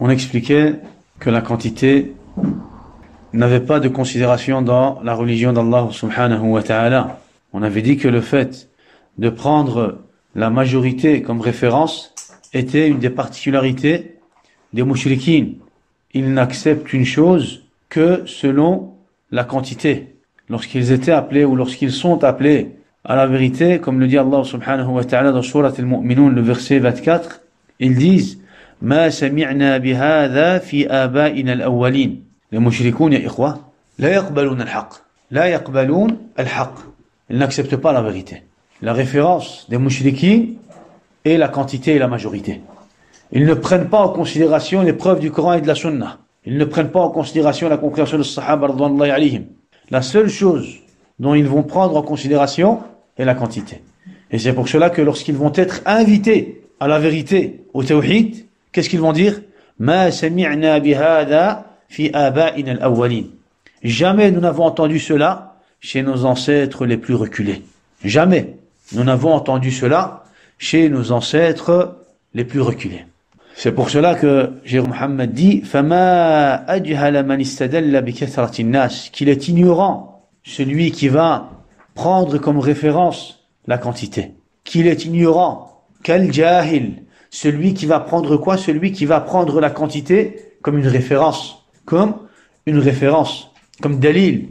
On expliquait que la quantité n'avait pas de considération dans la religion d'Allah subhanahu wa ta'ala. On avait dit que le fait de prendre la majorité comme référence était une des particularités des mouchriquines. Ils n'acceptent une chose que selon la quantité. Lorsqu'ils étaient appelés ou lorsqu'ils sont appelés à la vérité, comme le dit Allah subhanahu wa ta'ala dans Surat al-Mu'minun, le verset 24, ils disent ما سمعنا بهذا في آبائنا الأولين. Les mouchrikoun, ya ikhwa, لا يقبلون الحق. لا يقبلون الحق. Ils n'acceptent pas la vérité. La référence des mouchrikines est la quantité et la majorité. Ils ne prennent pas en considération les preuves du Coran et de la Sunna. Ils ne prennent pas en considération la compréhension des Sahaba radhiyallahu alayhim. La seule chose dont ils vont prendre en considération est la quantité. Et c'est pour cela que lorsqu'ils vont être invités à la vérité, au tawhid, qu'est-ce qu'ils vont dire? Ma sami'na bihada fi aba'ina al-awwalin. Jamais nous n'avons entendu cela chez nos ancêtres les plus reculés. Jamais nous n'avons entendu cela chez nos ancêtres les plus reculés. C'est pour cela que Jérôme Mohammed dit Fama ajhala man istadalla bi kathrati an-nas, qu'il est ignorant celui qui va prendre comme référence la quantité. Qu'il est ignorant, kal jahil, celui qui va prendre quoi? Celui qui va prendre la quantité comme une référence, comme dalil,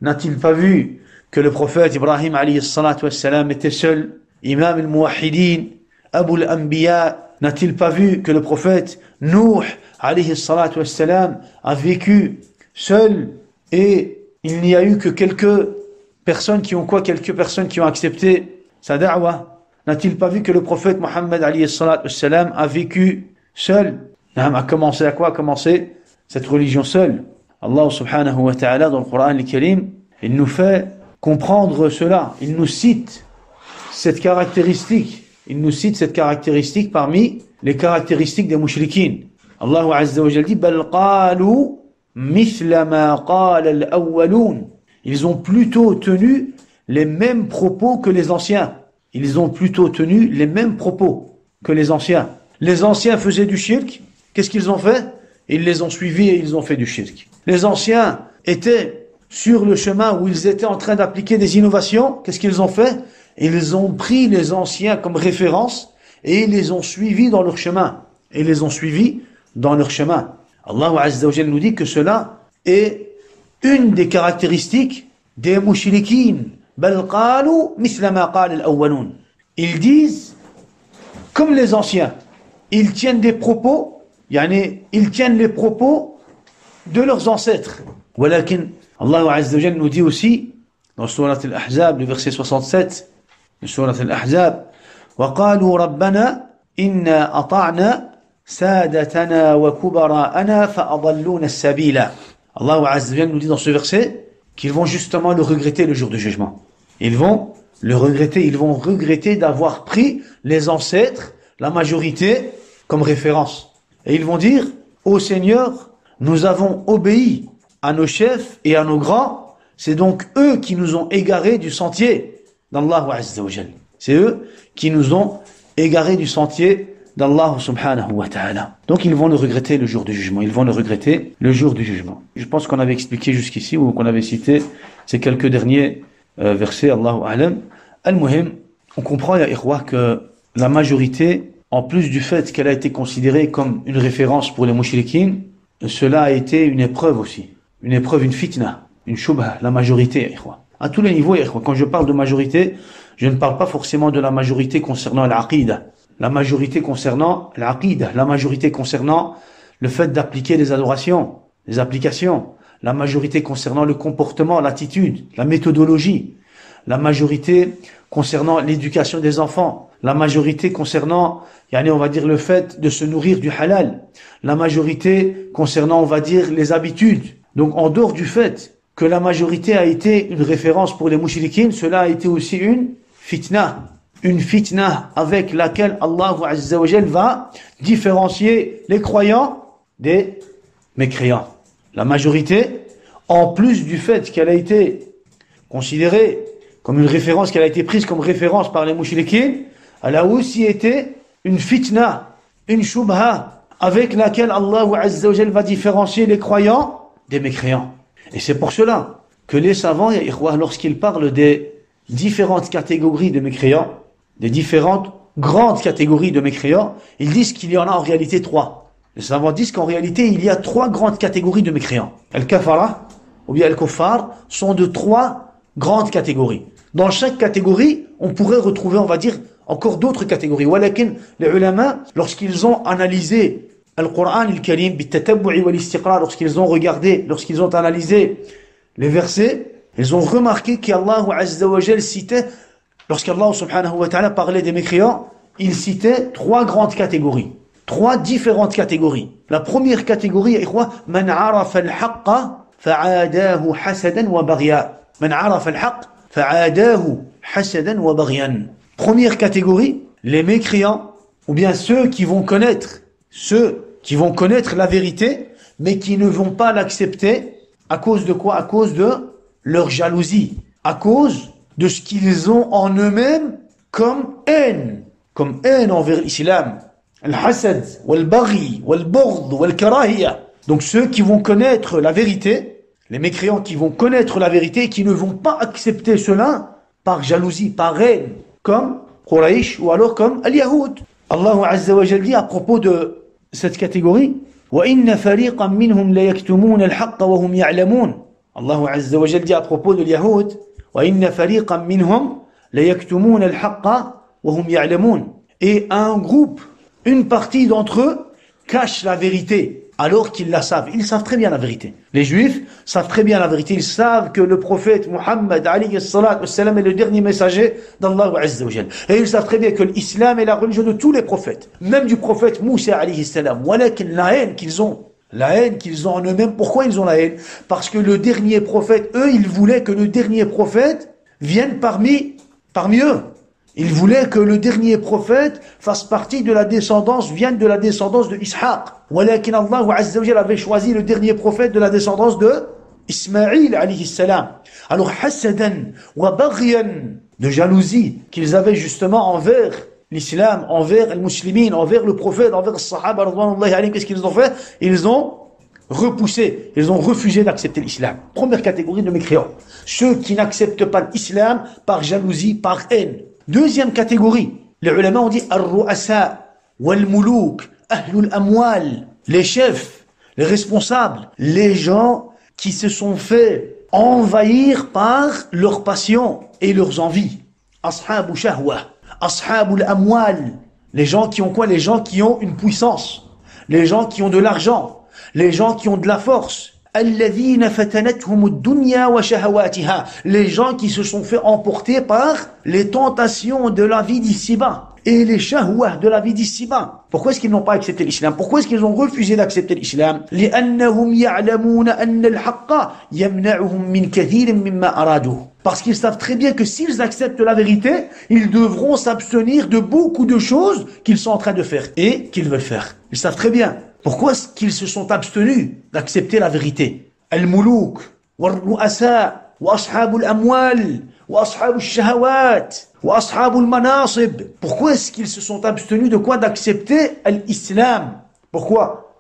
N'a-t-il pas vu que le prophète Ibrahim alayhi salatu wassalam était seul, imam al-muwahhidin, abu al-anbiya? N'a-t-il pas vu que le prophète Nuh alayhi salatu wassalam a vécu seul et il n'y a eu que quelques personnes qui ont accepté sa da'wah? N'a-t-il pas vu que le prophète Mohammed alayhi salatu wassalam a vécu seul? A commencé à quoi? A commencé cette religion seule. Allah subhanahu wa ta'ala dans le Coran al-Karim, il nous fait comprendre cela. Il nous cite cette caractéristique. Parmi les caractéristiques des mouchrikines. Allah azza wa jalla dit bal qalu mithla ma qala al-awwalun. Ils ont plutôt tenu les mêmes propos que les anciens. Les anciens faisaient du shirk. Qu'est-ce qu'ils ont fait? Ils les ont suivis et ils ont fait du shirk. Les anciens étaient sur le chemin où ils étaient en train d'appliquer des innovations. Qu'est-ce qu'ils ont fait? Ils ont pris les anciens comme référence et ils les ont suivis dans leur chemin. Allah Azza wa Jalla nous dit que cela est une des caractéristiques des mouchriquines. Bal qalu mithla ma qala al-awwalun. Ils disent comme les anciens. Ils tiennent les propos de leurs ancêtres. Walakin Allah Azza wa Jalla nous dit aussi dans Surat al-Ahzab, le verset 67 de Surat al-Ahzab, وَقَالُوا رَبَّنَا إِنَّا أَطَعْنَا سَادَتَنَا وَكُبَرَاءَنَا فَأَضَلُّونَ السَّبِيلَ. Allah Azza wa Jalla nous dit dans ce verset qu'ils vont justement le regretter le jour du jugement. Ils vont regretter d'avoir pris les ancêtres, la majorité, comme référence. Et ils vont dire, ô Seigneur, nous avons obéi à nos chefs et à nos grands, c'est donc eux qui nous ont égarés du sentier d'Allah Azza wa Jalla. C'est eux qui nous ont égarés du sentier d'Allah subhanahu wa ta'ala. Donc ils vont le regretter le jour du jugement. Je pense qu'on avait expliqué jusqu'ici, ou qu'on avait cité ces quelques derniers versets, Allahu a'lam. Al-Muhim, on comprend, ya ikhwa, que la majorité, en plus du fait qu'elle a été considérée comme une référence pour les mouchrikines, cela a été une épreuve aussi. Une fitna, une shubha, la majorité, ya ikhwa. À tous les niveaux, ya ikhwa. Quand je parle de majorité, je ne parle pas forcément de la majorité concernant l'aqidah. La majorité concernant le fait d'appliquer les adorations, les applications. La majorité concernant le comportement, l'attitude, la méthodologie. La majorité concernant l'éducation des enfants. La majorité concernant, on va dire, le fait de se nourrir du halal. La majorité concernant, on va dire, les habitudes. Donc, en dehors du fait que la majorité a été une référence pour les mouchrikines, cela a été aussi une fitna avec laquelle Allah Azza wa Jalla va différencier les croyants des mécréants. La majorité, en plus du fait qu'elle a été considérée comme une référence, qu'elle a été prise comme référence par les mouchrikines, elle a aussi été une fitna, une shubha avec laquelle Allah Azza wa Jal va différencier les croyants des mécréants. Et c'est pour cela que les savants, lorsqu'ils parlent des différentes catégories de mécréants, des différentes grandes catégories de mécréants, ils disent qu'il y en a en réalité 3. Les savants disent qu'en réalité, il y a 3 grandes catégories de mécréants. Al-Kafara, ou bien Al-Kuffar, sont de 3 grandes catégories. Dans chaque catégorie, on pourrait retrouver, on va dire, encore d'autres catégories. Walakin, les ulama, lorsqu'ils ont analysé Al-Qur'an al-Karim, bit-tatabbu'i wal-istiqra, lorsqu'ils ont regardé, lorsqu'ils ont analysé les versets, ils ont remarqué qu'Allah Azza wa Jal citait, lorsqu'Allah subhanahu wa ta'ala parlait des mécréants, il citait 3 grandes catégories. 3 différentes catégories. La première catégorie, man arafa al-haqqa fa'adahu hasadan wa baghya. Man arafa al-haqq fa'adahu hasadan wa baghyan. Première catégorie, les mécréants, ou bien ceux qui vont connaître la vérité, mais qui ne vont pas l'accepter. À cause de quoi? À cause de leur jalousie. À cause de ce qu'ils ont en eux-mêmes comme haine envers l'islam. Al-hasad, wal-baghi, wal-bughd, wal-karahiyya. Donc ceux qui vont connaître la vérité, les mécréants qui vont connaître la vérité et qui ne vont pas accepter cela par jalousie, par haine, comme Quraysh ou alors comme Al-Yahoud. Allah Azza wa Jalla dit à propos de cette catégorie, وَإِنَّ فَرِيقًا مِّنْهُمْ لَيَكْتُمُونَ الْحَقَّ وَهُمْ يَعْلَمُونَ. Allah Azza wa Jalla dit à propos de Yahoud, وَإِنَّ فَرِيقًا مِّنْهُمْ لَيَكْتُمُونَ الْحَقَّ وَهُمْ يَعْلَمُونَ. Et un groupe, une partie d'entre eux, cache la vérité alors qu'ils la savent. Ils savent très bien la vérité. Les Juifs savent très bien la vérité. Ils savent que le prophète Muhammad alayhi salatu wassalam est le dernier messager d'Allah Azza wa Jal. Et ils savent très bien que l'islam est la religion de tous les prophètes, même du prophète Moussa alayhi salam. Walakin la haine qu'ils ont en eux-mêmes. Pourquoi ils ont la haine? Parce que le dernier prophète, eux, ils voulaient que le dernier prophète vienne parmi eux. Ils voulaient que le dernier prophète fasse partie de la descendance, vienne de la descendance de Ishaq. Walakin Allah Azza wa Jalla avait choisi le dernier prophète de la descendance de Ismaïl alayhi salam. Alors hasadan wa baghyan, de jalousie qu'ils avaient justement envers l'islam, envers les musulmans, envers le prophète, envers les sahaba radwanullahi alayhim, qu'est-ce qu'ils ont fait? Ils ont repoussé, ils ont refusé d'accepter l'islam. Première catégorie de mécréants. Ceux qui n'acceptent pas l'islam par jalousie, par haine. Deuxième catégorie, les ulama ont dit ar-ru'asa wal-muluk ahlul amwal, les chefs, les responsables, les gens qui se sont fait envahir par leurs passions et leurs envies. Ashabu shahwa, ashabul amwal, les gens qui ont quoi? Les gens qui ont une puissance, les gens qui ont de l'argent, les gens qui ont de la force. الذين فتنتهم الدنيا وشهواتها, les gens qui se sont fait emporter par les tentations de la vie d'ici-bas et les shahwah de la vie d'ici-bas. Pourquoi est-ce qu'ils n'ont pas accepté l'islam? Pourquoi est-ce qu'ils ont refusé d'accepter l'islam? لأنهم يعلمون أن الحق يمنعهم من كثير مما أرادوه. Parce qu'ils savent très bien que s'ils acceptent la vérité, ils devront s'abstenir de beaucoup de choses qu'ils sont en train de faire et qu'ils veulent faire. Ils savent très bien. Pourquoi est-ce qu'ils se sont abstenus d'accepter la vérité? Al-muluk, wal-ru'asa, wa ashabul amwal, wa ashabul shahawat, wa ashabul manasib. Pourquoi est-ce qu'ils se sont abstenus de quoi? D'accepter l'islam. Pourquoi?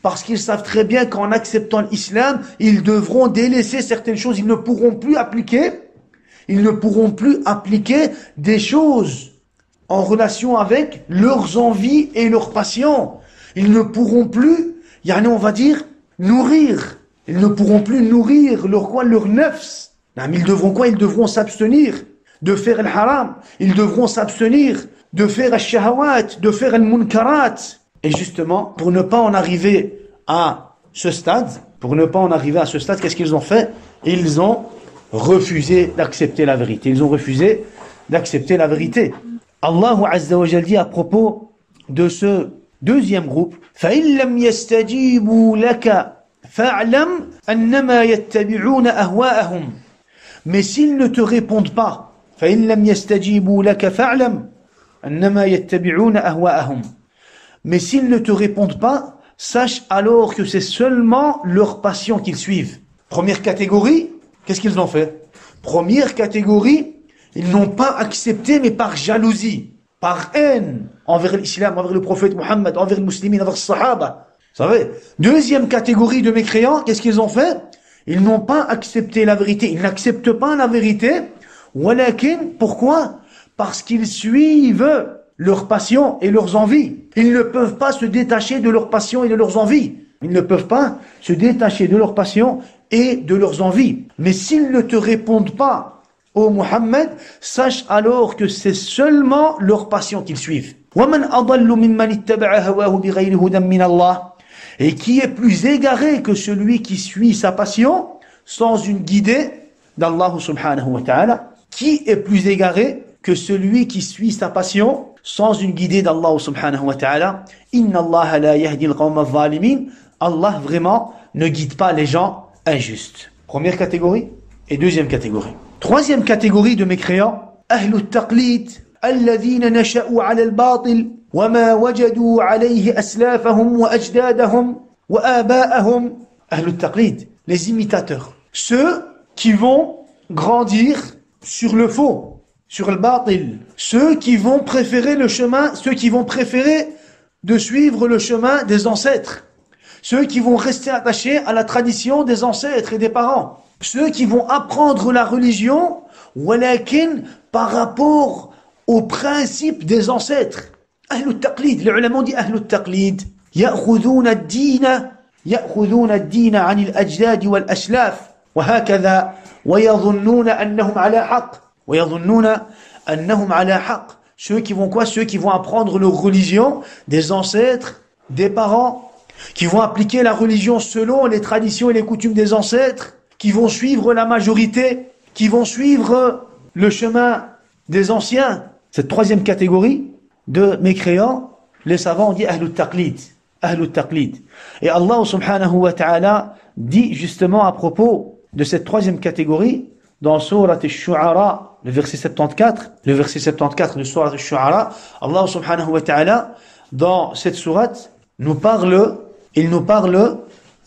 Parce qu'ils savent très bien qu'en acceptant l'islam, ils devront délaisser certaines choses. Ils ne pourront plus appliquer des choses en relation avec leurs envies et leurs passions. Ils ne pourront plus, on va dire, nourrir. Ils ne pourront plus nourrir leur nafs. Ils devront quoi? Ils devront s'abstenir de faire le haram. Ils devront s'abstenir de faire le shahawat, de faire le munkarat. Et justement, pour ne pas en arriver à ce stade, qu'est-ce qu'ils ont fait? Ils ont refusé d'accepter la vérité. Allah Azza wa Jalla dit à propos de ce deuxième groupe, فَإِن لَمْ يَسْتَجِيبُوا لَكَ فَاعْلَمْ أَنَّمَا يَتَّبِعُونَ أَهْوَاءَهُمْ. Mais s'ils ne te répondent pas, فَإِن لَمْ يَسْتَجِيبُوا لَكَ فَاعْلَمْ أَنَّمَا يَتَّبِعُونَ أَهْوَاءَهُمْ. Mais s'ils ne te répondent pas, sache alors que c'est seulement leur passion qu'ils suivent. Première catégorie, qu'est-ce qu'ils ont fait? Première catégorie, ils n'ont pas accepté mais par jalousie. par haine envers l'islam, envers le prophète Mohammed, envers les musulmans, envers les sahaba. Vous savez, deuxième catégorie de mécréants, qu'est-ce qu'ils ont fait? Ils n'ont pas accepté la vérité, ils n'acceptent pas la vérité. Walakin, pourquoi? Parce qu'ils suivent leurs passions et leurs envies. Ils ne peuvent pas se détacher de leurs passions et de leurs envies. Ils ne peuvent pas se détacher de leurs passions et de leurs envies. Mais s'ils ne te répondent pas, ô Muhammad, sache alors que c'est seulement leurs passions qu'ils suivent. وَمَنْ أَضَلُّ مِمَّنِ اتَّبَعَ هَوَاهُ بِغَيْرِ هُدًى مِنَ اللَّهِ. Et qui est plus égaré que celui qui suit sa passion sans une guidée d'Allah subhanahu wa ta'ala? Qui est plus égaré que celui qui suit sa passion sans une guidée d'Allah subhanahu wa ta'ala? Inna Allah la yahdi al-qawma al-zalimin. Allah vraiment ne guide pas les gens injustes. Première catégorie et deuxième catégorie. Troisième catégorie de mécréants, أهل التقليد الذين نشأوا على الباطل وما وجدوا عليه أسلافهم وأجدادهم وآباءهم. أهل التقليد, les imitateurs, ceux qui vont grandir sur le faux, sur le batil, ceux qui vont préférer le chemin, ceux qui vont préférer de suivre le chemin des ancêtres, ceux qui vont rester attachés à la tradition des ancêtres et des parents, ceux qui vont apprendre la religion, walakin par rapport aux principes des ancêtres. أهل التقليد, les ulama dit أهل التقليد يأخذون الدين عن الأجداد والأسلاف وهكذا ويظنون أنهم على حق. Ceux qui vont quoi? Ceux qui vont apprendre leur religion des ancêtres, des parents, qui vont appliquer la religion selon les traditions et les coutumes des ancêtres, qui vont suivre la majorité, qui vont suivre le chemin des anciens. Cette troisième catégorie de mécréants, les savants ont dit Ahlul Taqlid. Et Allah subhanahu wa ta'ala dit justement à propos de cette troisième catégorie, dans Surat al-Shu'ara, le verset 74 de Surat al-Shu'ara, Allah subhanahu wa ta'ala, dans cette sourate, il nous parle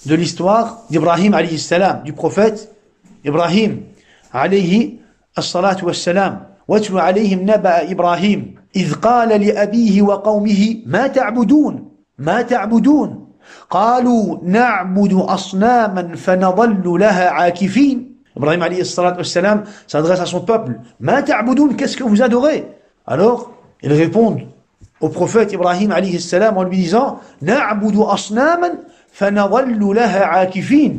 de l'histoire d'Ibrahim alayhi salam, du prophète Ibrahim alayhi as-salatu was-salam. وَاتْلُ عَلَيْهِمْ نَبَأَ إِبْرَاهِيمَ إِذْ قَالَ لِأَبِيهِ وَقَوْمِهِ مَا تَعْبُدُونَ قَالُوا نَعْبُدُ أَصْنَامًا فَنَظَلُّ لَهَا عَاكِفِينَ. Ibrahim alayhi salatu wassalam s'adresse à son peuple. Ma ta'budoun, qu'est-ce que vous adorez? Alors, ils répondent au prophète Ibrahim alayhi salam en lui disant Na'budu asnaman fanadhallu laha akifin.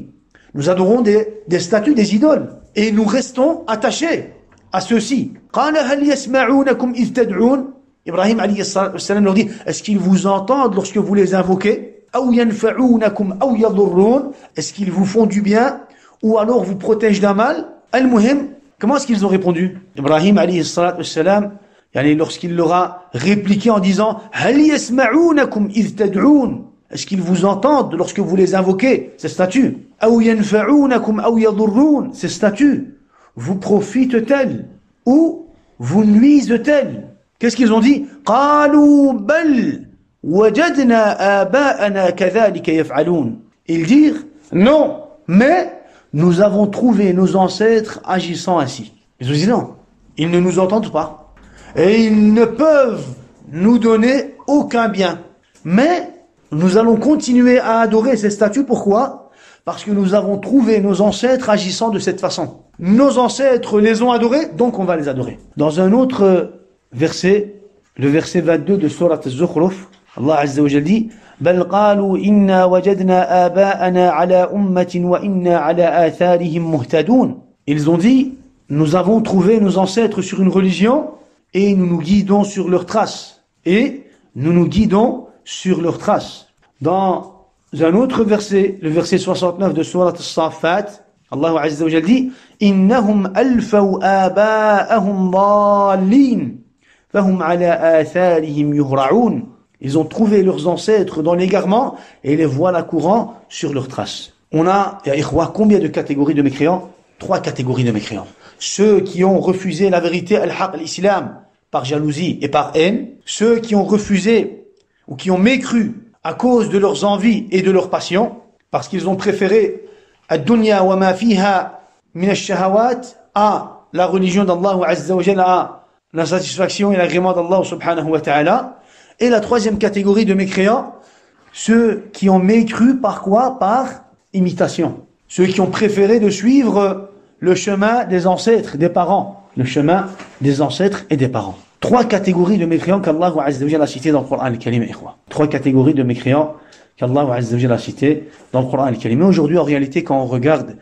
Nous adorons des statues, des idoles, et nous restons attachés à ceux-ci. Qala hal yasma'unakum idh tad'un. Ibrahim alayhi salatu wassalam leur dit, est-ce qu'ils vous entendent lorsque vous les invoquez? Aw yanfa'unakum aw yadurrun. Est-ce qu'ils vous font du bien ou alors vous protègent d'un mal? Al-Muhim, comment est-ce qu'ils ont répondu? Ibrahim alayhi salatu wassalam, lorsqu'il leur a répliqué en disant hal yasma'unakum idh tad'un. Est-ce qu'ils vous entendent lorsque vous les invoquez, ces statues? Aw yanfa'unakum aw yadurrun. Ces statues vous profitent-elles ou vous nuisent-elles? Qu'est-ce qu'ils ont dit? Qalu bal wajadna aba'ana kadhalika yaf'alun. Ils dirent non, mais nous avons trouvé nos ancêtres agissant ainsi. Ils ont dit non, ils ne nous entendent pas et ils ne peuvent nous donner aucun bien. Mais nous allons continuer à adorer ces statues. Pourquoi? Parce que nous avons trouvé nos ancêtres agissant de cette façon. Nos ancêtres les ont adorés, donc on va les adorer. Dans un autre verset, le verset 22 de Surat Az-Zukhruf, Allah Azza wa Jalla dit بل قالوا إنا وجدنا آباءنا على أمة وإنا على آثارهم مهتدون. Ils ont dit, nous avons trouvé nos ancêtres sur une religion et nous nous guidons sur leurs traces. Dans un autre verset, le verset 69 de Surat As-Saffat, Allah Azza wa Jalla dit إنهم ألفوا آباءهم ضالين فهم على آثارهم يهرعون. Ils ont trouvé leurs ancêtres dans l'égarement et les voilà courants sur leurs traces. On a, ya ikhwa, combien de catégories de mécréants? 3 catégories de mécréants. Ceux qui ont refusé la vérité, al-haq, l'islam, par jalousie et par haine. Ceux qui ont refusé ou qui ont mécru à cause de leurs envies et de leurs passions, parce qu'ils ont préféré ad-dunya wa ma fiha min ash-shahawat à la religion d'Allah Azza wa Jalla, à la satisfaction et l'agrément d'Allah subhanahu wa ta'ala. Et la troisième catégorie de mécréants, ceux qui ont mécru par quoi? Par imitation. Ceux qui ont préféré de suivre le chemin des ancêtres, des parents. Le chemin des ancêtres et des parents. Trois catégories de mécréants qu'Allah Azza wa Jalla a citées dans le Coran al-Karim. Trois catégories de mécréants qu'Allah Azza wa Jalla a citées dans le Coran al-Karim. Mais aujourd'hui, en réalité, quand on regarde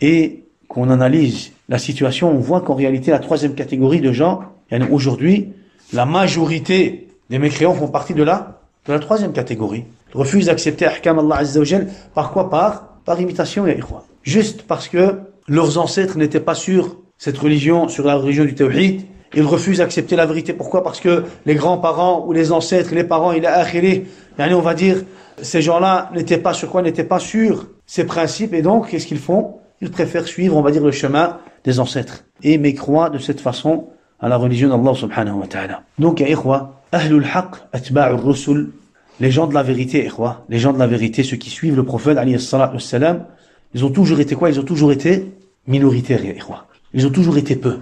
et qu'on analyse la situation, on voit qu'en réalité, la troisième catégorie de gens, aujourd'hui, la majorité des mécréants font partie de la troisième catégorie. Ils refusent d'accepter Ahkam Allah Azza wa Jalla. Par quoi? Par imitation, ya ikhwa. Juste parce que leurs ancêtres n'étaient pas sur cette religion, sur la religion du Tawhid. Ils refusent d'accepter la vérité. Pourquoi? Parce que les grands-parents ou les ancêtres, les parents, on va dire, ces gens-là n'étaient pas sur quoi? N'étaient pas sur ces principes. Et donc, qu'est-ce qu'ils font? Ils préfèrent suivre, on va dire, le chemin des ancêtres. Et mécroient de cette façon à la religion d'Allah subhanahu wa ta'ala. Donc, ya ikhwa, ahlul haqq, atba'ur rusul, les gens de la vérité, ikhwa, les gens de la vérité, ceux qui suivent le prophète, alayhi salatu wassalam, ils ont toujours été quoi? Ils ont toujours été minoritaires, ya ikhwa. Ils ont toujours été peu.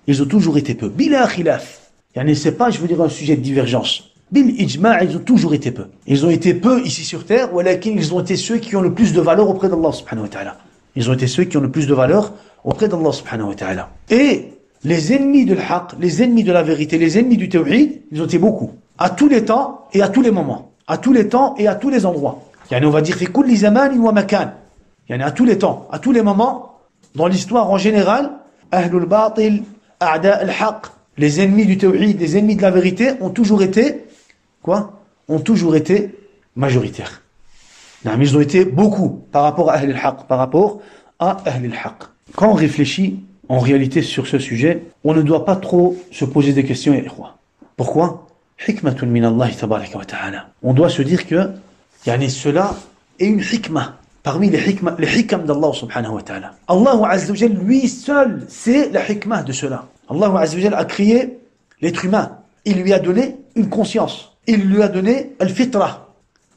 Ils ont toujours été peu. Bila khilaf. C'est pas, je veux dire, un sujet de divergence. Bil ijma', ils ont toujours été peu. Ils ont été peu ici sur terre, walakin ils ont été ceux qui ont le plus de valeur auprès d'Allah subhanahu wa ta'ala. Ils ont été ceux qui ont le plus de valeur auprès d'Allah subhanahu wa ta'ala. Et les ennemis de l'haq, les ennemis de la vérité, les ennemis du tawhid, ils ont été beaucoup. À tous les temps et à tous les moments. À tous les temps et à tous les endroits. On va dire, fi kulli zamanin wa makan. À tous les temps, à tous les moments, dans l'histoire en général, ahlul batil, a'da al-haq, les ennemis du tawhid, les ennemis de la vérité ont toujours été, ont toujours été majoritaires. Ils ont été beaucoup par rapport à ahlul haq, par rapport à ahlul haq. Quand on réfléchit en réalité sur ce sujet, on ne doit pas trop se poser des questions. Pourquoi? Hikmatun min Allah tabaraka wa ta'ala. On doit se dire que cela est une hikmah parmi les hikam d'Allah subhanahu wa ta'ala. Allah Azza wa Jalla, lui seul, c'est la hikmah de cela. Allah Azza wa Jalla a créé l'être humain. Il lui a donné une conscience. Il lui a donné al-fitra,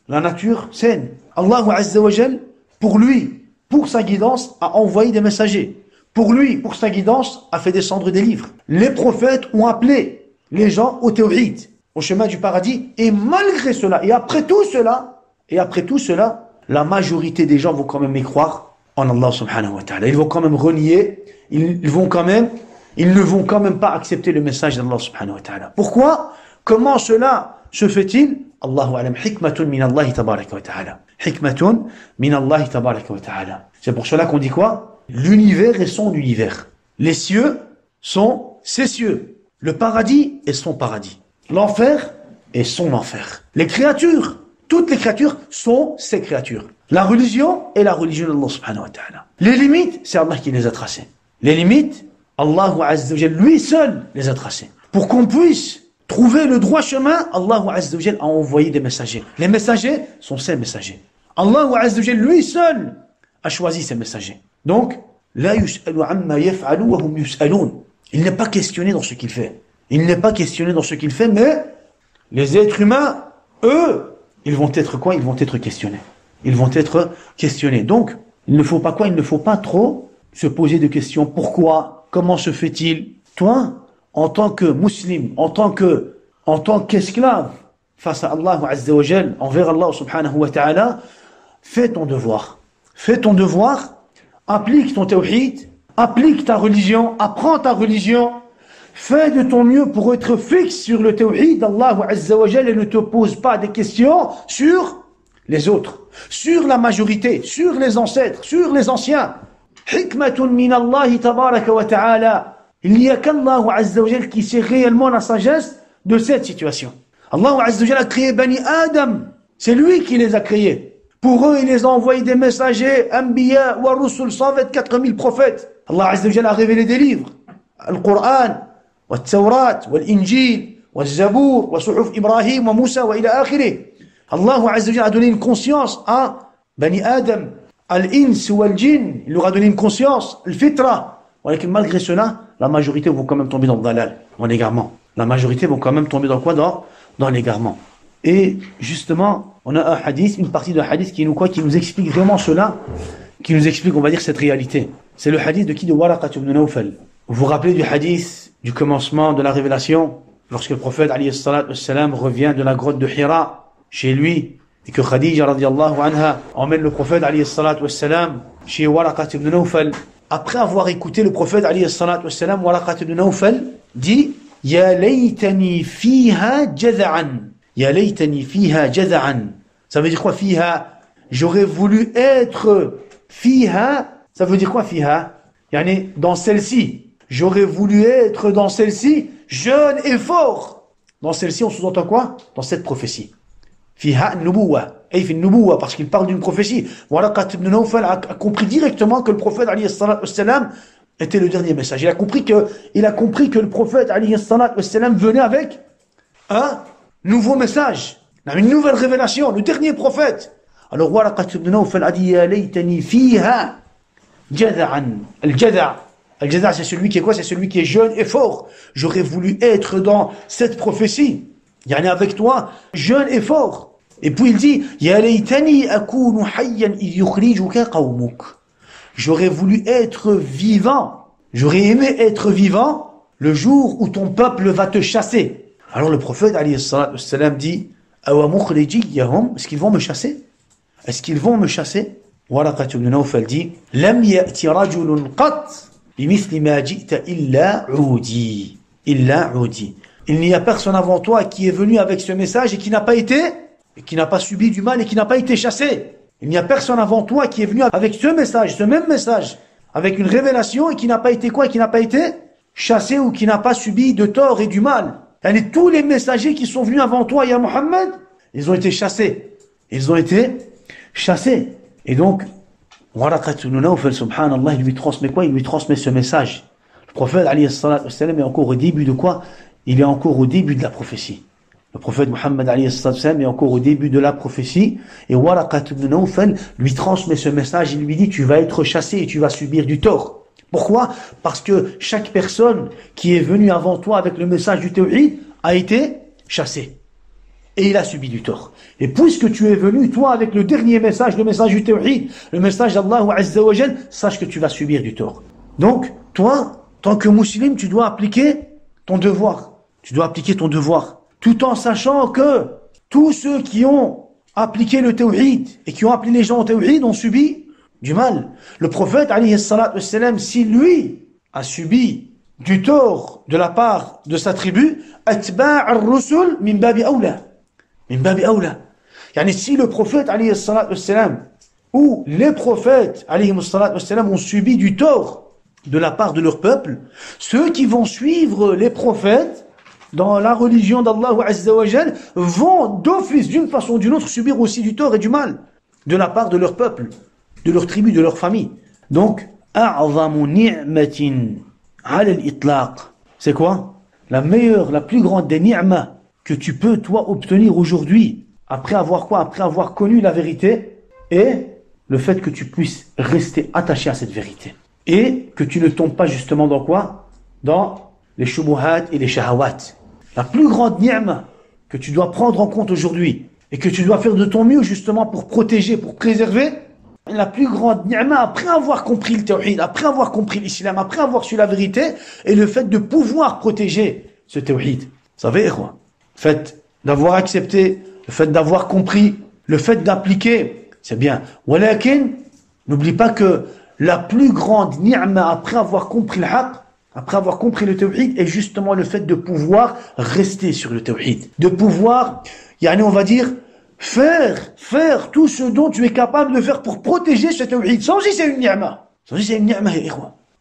la nature saine. Allah Azza wa Jalla, pour lui, pour sa guidance, a envoyé des messagers. Pour lui, pour sa guidance, a fait descendre des livres. Les prophètes ont appelé les gens au tawhid, au chemin du paradis. Et malgré cela, et après tout cela, la majorité des gens vont quand même y croire en Allah subhanahu wa ta'ala. Ils vont quand même renier, ils ne vont quand même pas accepter le message d'Allah subhanahu wa ta'ala. Pourquoi? Comment cela se fait-il? Allahu alam, hikmatun min Allah tabaraka wa ta'ala. Hikmatun min Allah tabaraka wa ta'ala. C'est pour cela qu'on dit quoi? L'univers est son univers. Les cieux sont ses cieux. Le paradis est son paradis. L'enfer est son enfer. Les créatures, toutes les créatures sont ses créatures. La religion est la religion d'Allah subhanahu wa ta'ala. Les limites, c'est Allah qui les a tracées. Les limites, Allah Azza wa Jalla, lui seul les a tracées. Pour qu'on puisse trouver le droit chemin, Allah Azza wa Jalla a envoyé des messagers. Les messagers sont ses messagers. Allah Azza wa Jalla, lui seul, a choisi ses messagers. Donc, la yus'alu amma yaf'alu wa hum yus'alun. Il n'est pas questionné dans ce qu'il fait. Il n'est pas questionné dans ce qu'il fait, mais les êtres humains, eux, ils vont être quoi? Ils vont être questionnés. Ils vont être questionnés. Donc, il ne faut pas quoi? Il ne faut pas trop se poser de questions. Pourquoi? Comment se fait-il? Toi, en tant que musulman, en tant qu'esclave, face à Allah Azza wa Jal, envers Allah subhanahu wa ta'ala, fais ton devoir. Fais ton devoir, applique ton tawhid, applique ta religion, apprends ta religion, fais de ton mieux pour être fixe sur le tawhid d'Allah Azza wa Jal et ne te pose pas des questions sur les autres, sur la majorité, sur les ancêtres, sur les anciens. Hikmatun min Allah tabaraka wa ta'ala. Il n'y a qu'Allah Azza wa Jal qui sait réellement la sagesse de cette situation. Allah Azza wa Jal a créé Bani Adam. C'est lui qui les a créés. Pour eux, il les a envoyés des messagers, Anbiya wa Rusul, 124 000 prophètes. Allah Azza wa Jal a révélé des livres. Al-Qur'an, wa Tawrat, wa l'Injil, wa Zabour, wa Suhuf Ibrahim, wa Moussa, wa ila akhirih. Allah Azza wa Jal a donné une conscience à Bani Adam, Al-Ins ou Al-Jinn. Il leur a donné une conscience, Al-Fitra. Malgré cela, la majorité vont quand même tomber dans le dalal, dans l'égarement. La majorité vont quand même tomber dans quoi? Dans l'égarement. Et justement, on a un hadith, une partie d'un hadith qui nous explique vraiment cela, qui nous explique, on va dire, cette réalité. C'est le hadith de qui? De Waraqat ibn Nawfal. Vous vous rappelez du hadith du commencement de la révélation, lorsque le prophète alayhi salatu wassalam revient de la grotte de Hira chez lui, et que Khadija radiyallahu anha emmène le prophète alayhi salatu wassalam chez Waraqat ibn Nawfal. Après avoir écouté le prophète alayhi salatu wassalam, Waraqat ibn Nawfal dit Ya laytani fiha jaza'an. Ya laytani fiha jaza'an. Ça veut dire quoi fiha? J'aurais voulu être fiha. Ça veut dire quoi fiha? Yani dans celle-ci. J'aurais voulu être dans celle-ci jeune et fort. Dans celle-ci, on sous-entend quoi? Dans cette prophétie. Fiha nubuwa. Et fi nubuwa, parce qu'il parle d'une prophétie. Waraqat ibn Nawfal a compris directement que le prophète alayhi salatu wassalam était le dernier message. Il a compris que le prophète alayhi salatu wassalam venait avec un nouveau message, une nouvelle révélation, le dernier prophète. Alors Waraqat ibn Nawfal a dit Ya laytani fiha jaza'an. Al-jaza'. Al-jaza' c'est celui qui est quoi? C'est celui qui est jeune et fort. J'aurais voulu être dans cette prophétie. Yani avec toi, jeune et fort. Et puis il dit Ya laytani akunu hayyan idh yukhrijuka qawmuk. J'aurais voulu être vivant. J'aurais aimé être vivant le jour où ton peuple va te chasser. Alors le prophète alayhi salatu wassalam dit Awa mukhrijiyahum, est-ce qu'ils vont me chasser? Est-ce qu'ils vont me chasser? Waraqat ibn Nawfal dit Lam ya'ti rajulun qat bimithli ma ji'ta illa 'udi. Illa 'udi. Il n'y a personne avant toi qui est venu avec ce message et qui n'a pas subi du mal et qui n'a pas été chassé. Il n'y a personne avant toi qui est venu avec ce message, ce même message, avec une révélation et qui n'a pas été quoi? Et qui n'a pas été chassé ou qui n'a pas subi de tort et du mal. Et tous les messagers qui sont venus avant toi, ya Muhammad, ils ont été chassés. Ils ont été chassés. Et donc, Waraqat ibn Nawfal, subhanallah, il lui transmet quoi? Il lui transmet ce message. Le prophète, alayhi salatu wassalam, est encore au début de quoi? Il est encore au début de la prophétie. Le prophète Muhammad alayhi salatu wassalam est encore au début de la prophétie. Et Waraqat ibn Nawfal lui transmet ce message. Il lui dit, tu vas être chassé et tu vas subir du tort. Pourquoi? Parce que chaque personne qui est venue avant toi avec le message du tawhid a été chassé. Et il a subi du tort. Et puisque tu es venu, toi, avec le dernier message, le message du tawhid, le message d'Allah Azza wa Jal, sache que tu vas subir du tort. Donc, toi, tant que musulman, tu dois appliquer ton devoir. Tu dois appliquer ton devoir. Tout en sachant que tous ceux qui ont appliqué le tawhid et qui ont appelé les gens au tawhid ont subi du mal. Le prophète, alayhi salatu wassalam, si lui a subi du tort de la part de sa tribu, atba' ar-rusul min babi awla. Min babi awla. Yani si le prophète, alayhi salatu wassalam, ou les prophètes, alayhi salatu wassalam, ont subi du tort de la part de leur peuple, ceux qui vont suivre les prophètes dans la religion d'Allah Azza wa Jal vont d'office, d'une façon ou d'une autre, subir aussi du tort et du mal de la part de leur peuple, de leur tribu, de leur famille. Donc, a'zamu ni'matin 'ala al-itlaq. C'est quoi? La meilleure, la plus grande des ni'mas que tu peux, toi, obtenir aujourd'hui, après avoir quoi? Après avoir connu la vérité, et le fait que tu puisses rester attaché à cette vérité. Et que tu ne tombes pas justement dans quoi? Dans les shubuhat et les shahawat. La plus grande ni'ma que tu dois prendre en compte aujourd'hui et que tu dois faire de ton mieux justement pour protéger, pour préserver, la plus grande ni'ma après avoir compris le tawhid, après avoir compris l'islam, après avoir su la vérité, est le fait de pouvoir protéger ce tawhid. Vous savez quoi? Le fait d'avoir accepté, le fait d'avoir compris, le fait d'appliquer, c'est bien. Walakin, n'oublie pas que la plus grande ni'ma après avoir compris le haqq, après avoir compris le tawhid, est justement le fait de pouvoir rester sur le tawhid. De pouvoir, on va dire, faire tout ce dont tu es capable de faire pour protéger ce tawhid. Ça aussi c'est une ni'ma. Ça aussi c'est une ni'ma,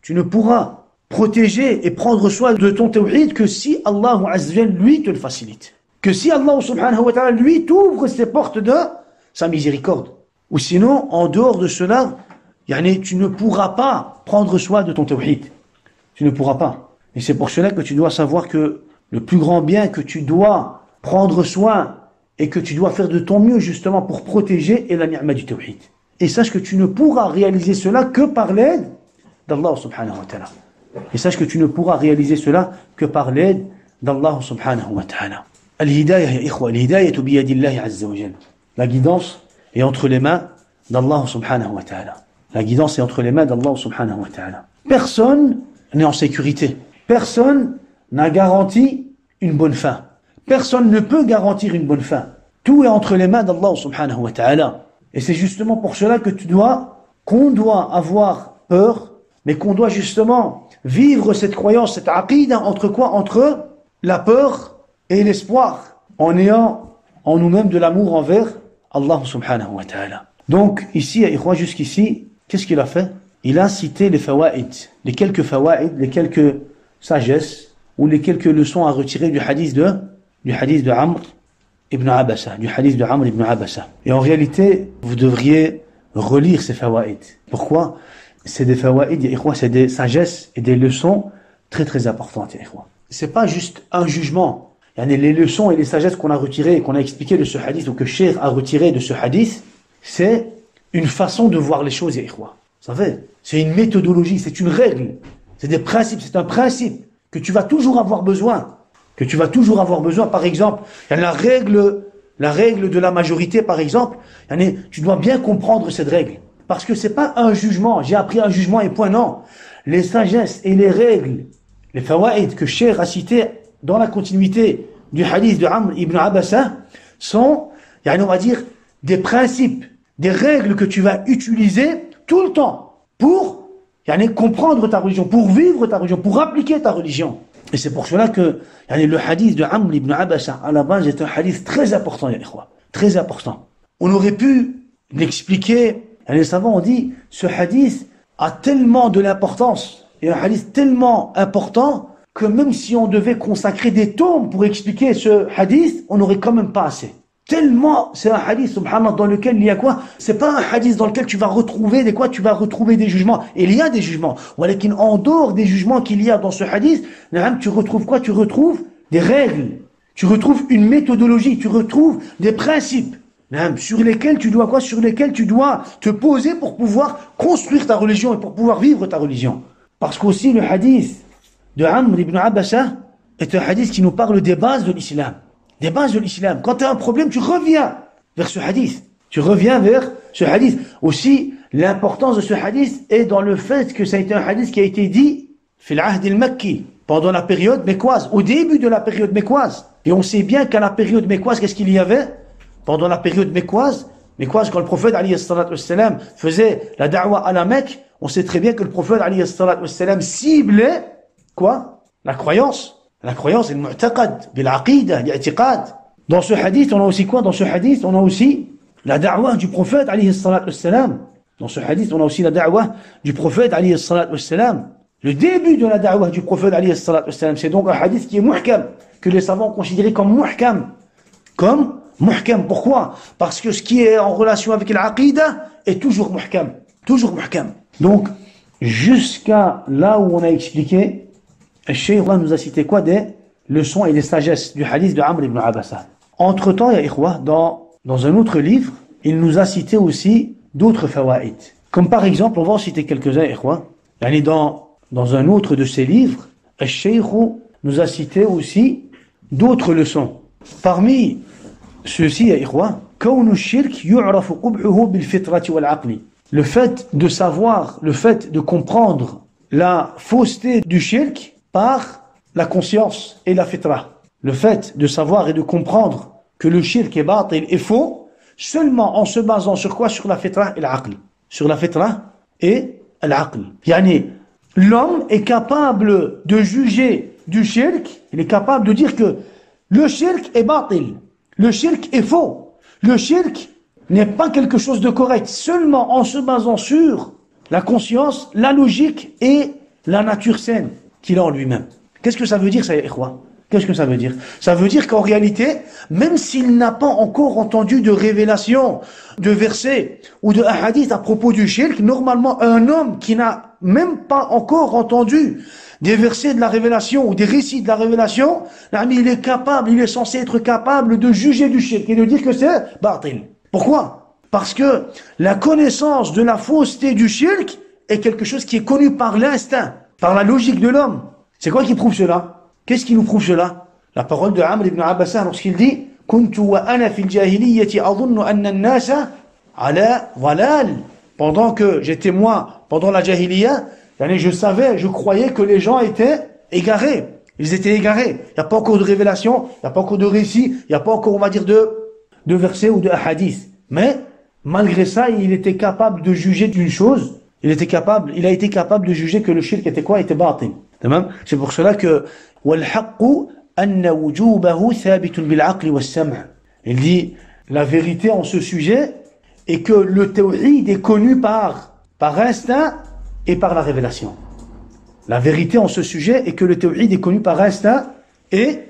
tu ne pourras protéger et prendre soin de ton tawhid que si Allah Azza wa Jalla, lui, te le facilite. Que si Allah subhanahu wa ta'ala, lui, t'ouvre ses portes de sa miséricorde. Ou sinon, en dehors de cela, tu ne pourras pas prendre soin de ton tawhid. Tu ne pourras pas. Et c'est pour cela que tu dois savoir que le plus grand bien que tu dois prendre soin et que tu dois faire de ton mieux justement pour protéger est la ni'ma du tawhid. Et sache que tu ne pourras réaliser cela que par l'aide d'Allah subhanahu wa ta'ala. Et sache que tu ne pourras réaliser cela que par l'aide d'Allah subhanahu wa ta'ala. Al-hidayah, ya ikhwa, al-hidayah biyadillahi azza wa jalla. La guidance est entre les mains d'Allah subhanahu wa ta'ala. La guidance est entre les mains d'Allah subhanahu wa ta'ala. Personne n'est en sécurité. Personne n'a garanti une bonne fin. Personne ne peut garantir une bonne fin. Tout est entre les mains d'Allah subhanahu wa ta'ala. Et c'est justement pour cela que qu'on doit avoir peur, mais qu'on doit justement vivre cette croyance, cette aqida, entre quoi? Entre la peur et l'espoir, en ayant en nous-mêmes de l'amour envers Allah subhanahu wa ta'ala. Donc, ici, jusqu'ici, qu'est-ce qu'il a fait? Il a cité les fawaïd, les quelques sagesses, ou les quelques leçons à retirer du hadith de Amr ibn Abasa, Et en réalité, vous devriez relire ces fawaïd. Pourquoi? C'est des fawaïd, c'est des sagesses et des leçons très très importantes. C'est pas juste un jugement. Les leçons et les sagesses qu'on a retirées et qu'on a expliquées de ce hadith, ou que Cheikh a retiré de ce hadith, c'est une façon de voir les choses, Vous savez, c'est une méthodologie, c'est une règle, c'est des principes, c'est un principe que tu vas toujours avoir besoin. Par exemple, il y a la règle de la majorité, par exemple. Tu dois bien comprendre cette règle. Parce que c'est pas un jugement, j'ai appris un jugement et point, non. Les sagesses et les règles, les fawaïd que Cheikh a cités dans la continuité du hadith de Amr ibn Abasa sont, on va dire, des principes, des règles que tu vas utiliser tout le temps pour comprendre ta religion, pour vivre ta religion, pour appliquer ta religion. Et c'est pour cela que le hadith de Amr ibn Abasa, à la base, est un hadith très important, très important. On aurait pu l'expliquer, les savants ont dit, ce hadith a tellement de l'importance, et un hadith tellement important, que même si on devait consacrer des tomes pour expliquer ce hadith, on n'aurait quand même pas assez. Tellement, c'est un hadith, subhanallah, dans lequel il y a quoi? C'est pas un hadith dans lequel tu vas retrouver des jugements. Il y a des jugements. En dehors des jugements qu'il y a dans ce hadith, tu retrouves quoi? Tu retrouves des règles. Tu retrouves une méthodologie. Tu retrouves des principes. Sur lesquels tu dois quoi? Sur lesquels tu dois te poser pour pouvoir construire ta religion et pour pouvoir vivre ta religion. Parce qu'aussi le hadith de Amr ibn Abasa est un hadith qui nous parle des bases de l'islam. Des bases de l'islam. Quand tu as un problème, tu reviens vers ce hadith. Aussi, l'importance de ce hadith est dans le fait que ça a été un hadith qui a été dit fil ahd al-makki, pendant la période mécoise, au début de la période mécoise. Et on sait bien qu'à la période mécoise, qu'est-ce qu'il y avait? Pendant la période mécoise, quand le prophète alayhi salatu wassalam faisait la da'wa à la Mecque, on sait très bien que le prophète alayhi salatu wassalam ciblait quoi? La croyance, le mu'taqad, bil-aqida, l'i'tiqad. Dans ce hadith, on a aussi quoi? Dans ce hadith, on a aussi la da'wa du prophète alayhi salatu wassalam. Dans ce hadith, on a aussi la da'wa du prophète alayhi salatu wassalam. Le début de la da'wa du prophète alayhi salatu wassalam, c'est donc un hadith qui est muhkam, que les savants ont considéré comme muhkam. Pourquoi? Parce que ce qui est en relation avec l'aqida est toujours muhkam. Donc, jusqu'à là où on a expliqué, le Cheikh nous a cité quoi? Des leçons et des sagesses du hadith de Amr ibn Abasa. Entre-temps, dans un autre livre, il nous a cité aussi d'autres fawaïd. Comme par exemple, on va en citer quelques-uns, dans un autre de ses livres, le Cheikh nous a cité aussi d'autres leçons. Parmi ceux-ci, le fait de savoir, le fait de comprendre la fausseté du shirk par la conscience et la fitra. Le fait de savoir et de comprendre que le shirk est batil et faux, seulement en se basant sur quoi? Sur la fitra et l'aql. Sur la fitra et l'aql. L'homme est capable de juger du shirk, il est capable de dire que le shirk est batil, le shirk est faux, le shirk n'est pas quelque chose de correct, seulement en se basant sur la conscience, la logique et la nature saine qu'il a en lui-même. Qu'est-ce que ça veut dire, ça, ikhwa? Qu'est-ce que ça veut dire? Ça veut dire qu'en réalité, même s'il n'a pas encore entendu de révélation, de versets ou de hadith à propos du shirk, normalement, un homme qui n'a même pas encore entendu des versets de la révélation ou des récits de la révélation, il est censé être capable de juger du shirk et de dire que c'est batil. Pourquoi? Parce que la connaissance de la fausseté du shirk est quelque chose qui est connu par l'instinct, par la logique de l'homme. C'est quoi qui prouve cela? Qu'est-ce qui nous prouve cela? La parole de Amr ibn Abasa lorsqu'il dit « Kuntu wa ana fil jahiliyyati adhunnu anna an-nasa ala dhalal » Pendant que j'étais moi, pendant la jahiliya, Je croyais que les gens étaient égarés. Ils étaient égarés. Il n'y a pas encore de révélation, il n'y a pas encore de récit, il n'y a pas encore, on va dire, de versets ou de hadiths. Mais, malgré ça, il était capable de juger d'une chose. Il a été capable de juger que le shirk était quoi? Était batil. C'est pour cela que, il dit, la vérité en ce sujet est que le tawhid est connu par instinct et par la révélation. La vérité en ce sujet est que le tawhid est connu par instinct et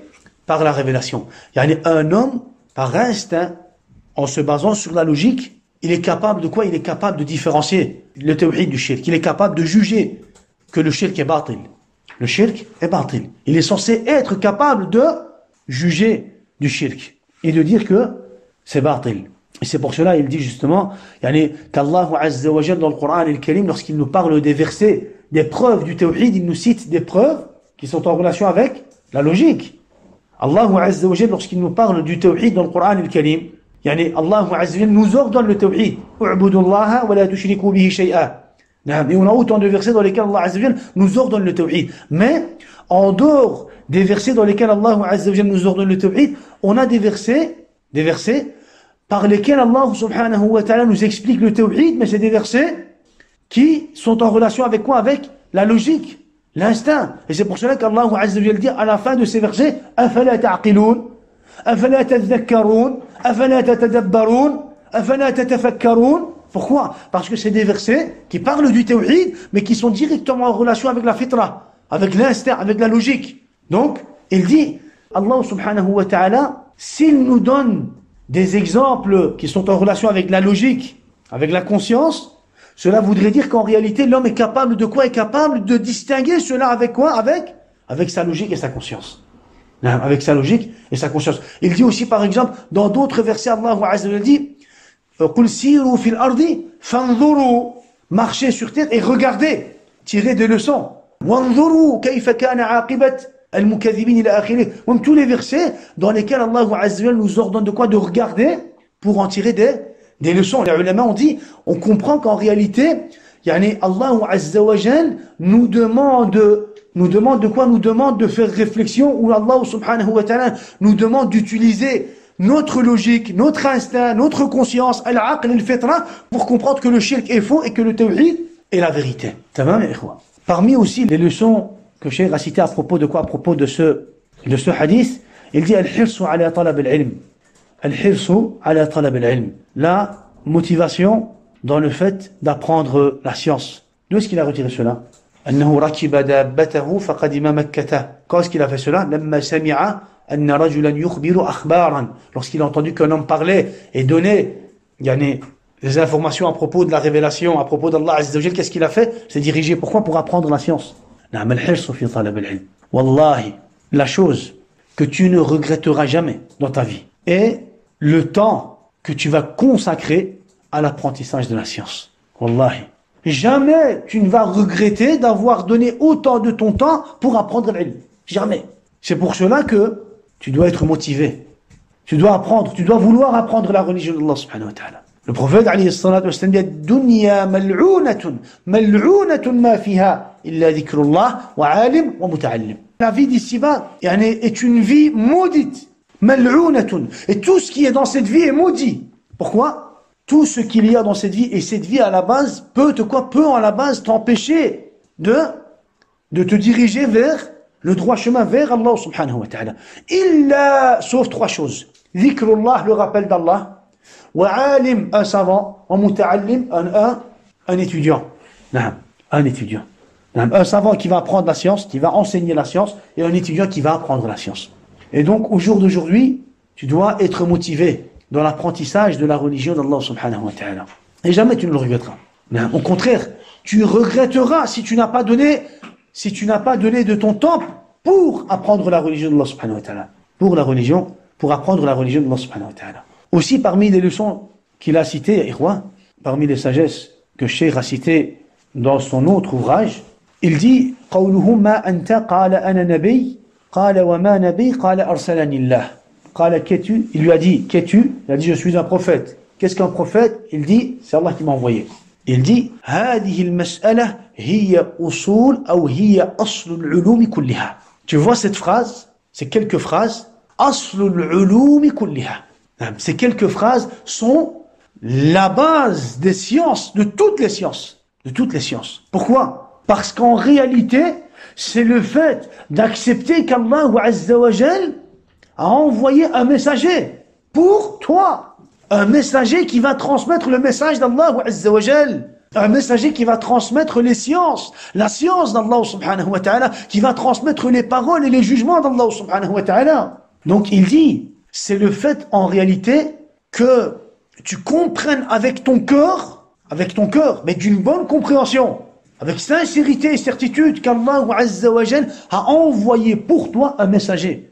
par la révélation. Un homme, par instinct, en se basant sur la logique, il est capable de quoi? Il est capable de différencier le tawhid du shirk. Il est capable de juger que le shirk est batil. Le shirk est batil. Il est censé être capable de juger du shirk et de dire que c'est batil. Et c'est pour cela, il dit justement, qu'Allah Azza wa Jalla dans le Coran al-Karim, lorsqu'il nous parle des versets, des preuves du tawhid, il nous cite des preuves qui sont en relation avec la logique. Allah Azza wa Jalla, lorsqu'il nous parle du tawhid dans le Coran al-Karim, Allah Azza wa Jalla nous ordonne le tawhid. U'budullaha wa la tushriku bihi shay'a. Et on a autant de versets dans lesquels Allah Azza wa Jalla nous ordonne le tawhid. Mais, en dehors des versets dans lesquels Allah Azza wa Jalla nous ordonne le tawhid, on a des versets par lesquels Allah subhanahu wa ta'ala nous explique le tawhid, mais c'est des versets qui sont en relation avec quoi? Avec la logique, l'instinct. Et c'est pour cela qu'Allah Azza wa Jalla dit à la fin de ces versets, أَفَلَا تَعْقِلُونَ أَفَلَا تَذَكَّرُونَ أَفَلَا تَتَدَبَّرُونَ أَفَلَا تَتَفَكَّرُونَ. Pourquoi? Parce que c'est des versets qui parlent du tawhid, mais qui sont directement en relation avec la fitra, avec l'instinct, avec la logique. Donc, il dit, Allah subhanahu wa ta'ala, s'il nous donne des exemples qui sont en relation avec la logique, avec la conscience, cela voudrait dire qu'en réalité, l'homme est capable de quoi? Est capable de distinguer cela avec quoi? Avec sa logique et sa conscience. Avec sa logique et sa conscience. Il dit aussi, par exemple, dans d'autres versets, Allah Azza wa Jalla dit, قُلْ سِيرُوا فِي الْأَرْضِ فَانْظُرُوا. Marchez sur terre et regardez, tirez des leçons. وَانْظُرُوا كَيْفَ كَانَ عَاقِبَةً Al-Mukaththibin ila akhirih. Même tous les versets dans lesquels Allah Azza wa Jalla nous ordonne de quoi? De regarder pour en tirer des leçons. Les ulama ont dit, on comprend qu'en réalité, Allah Azza wa Jalla nous demande de quoi? Nous demande de faire réflexion, ou Allah subhanahu wa ta'ala nous demande d'utiliser notre logique, notre instinct, notre conscience, al-aql, al-fitra, pour comprendre que le shirk est faux et que le tawhid est la vérité. Tamam, ikhwan. Parmi aussi les leçons que Cheikh a cité à propos de quoi? À propos de ce hadith, il dit al-hirsu ala talab al-ilm. Al-hirsu ala talab al-ilm. La motivation dans le fait d'apprendre la science. D'où est-ce qu'il a retiré cela? أنه ركب دابته فقدم مكة. Quand est-ce qu'il a fait cela? لما سمع أن رجلا يخبر أخبارا. Lorsqu'il a entendu qu'un homme parlait et donnait des informations à propos de la révélation, à propos d'Allah Azza wa Jalla, qu'est-ce qu'il a fait? C'est dirigé. Pourquoi? Pour apprendre la science. نعم الحرص في طلب العلم. والله, la chose que tu ne regretteras jamais dans ta vie est le temps que tu vas consacrer à l'apprentissage de la science. Wallahi. Jamais tu ne vas regretter d'avoir donné autant de ton temps pour apprendre l'ilm. Jamais. C'est pour cela que tu dois être motivé. Tu dois apprendre, tu dois vouloir apprendre la religion d'Allah subhanahu wa ta'ala. Le prophète alayhi salatu wa sallam dit dunya mal'unatun ma fiha illa dhikrullah wa alim wa muta'allim. La vie d'ici-bas est une vie maudite. Mal'unatun. Et tout ce qui est dans cette vie est maudit. Pourquoi? Tout ce qu'il y a dans cette vie, et cette vie à la base peut à la base t'empêcher de te diriger vers le droit chemin, vers Allah subhanahu wa ta'ala. Sauf trois choses. Dhikrullah, le rappel d'Allah. Wa alim, un savant. Wa muta'allim, un étudiant. Un étudiant. Un savant qui va apprendre la science, qui va enseigner la science, et un étudiant qui va apprendre la science. Et donc, au jour d'aujourd'hui, tu dois être motivé dans l'apprentissage de la religion d'Allah subhanahu wa ta'ala. Et jamais tu ne le regretteras. Mais au contraire, tu regretteras si tu n'as pas donné de ton temps pour apprendre la religion d'Allah subhanahu wa ta'ala. Pour apprendre la religion d'Allah subhanahu wa ta'ala. Aussi, parmi les leçons qu'il a citées, parmi les sagesses que Cheikh a citées dans son autre ouvrage, il dit, قَوْلُهُ مَا أَنْتَ قَالَ أَنَا نَبِيٌّ قَالَ وَمَا نَبِيٌّ قَالَ أَرْسَلَنِي اللَّهُ. Il lui a dit, qu'es-tu? Il a dit, je suis un prophète. Qu'est-ce qu'un prophète? Il dit, c'est Allah qui m'a envoyé. Il dit هذه المسألة هي أصول أو هي أصل العلوم كلها. Tu vois cette phrase, ces quelques phrases, أصل العلوم كلها. Ces quelques phrases sont la base des sciences, de toutes les sciences, de toutes les sciences. Pourquoi? Parce qu'en réalité, c'est le fait d'accepter qu'Allah Azza wa Jal a envoyé un messager pour toi. Un messager qui va transmettre le message d'Allah Azza wa Jal. Un messager qui va transmettre les sciences, la science d'Allah subhanahu wa ta'ala, qui va transmettre les paroles et les jugements d'Allah subhanahu wa ta'ala. Donc il dit, c'est le fait en réalité que tu comprennes avec ton cœur, mais d'une bonne compréhension, avec sincérité et certitude qu'Allah Azza wa Jal a envoyé pour toi un messager.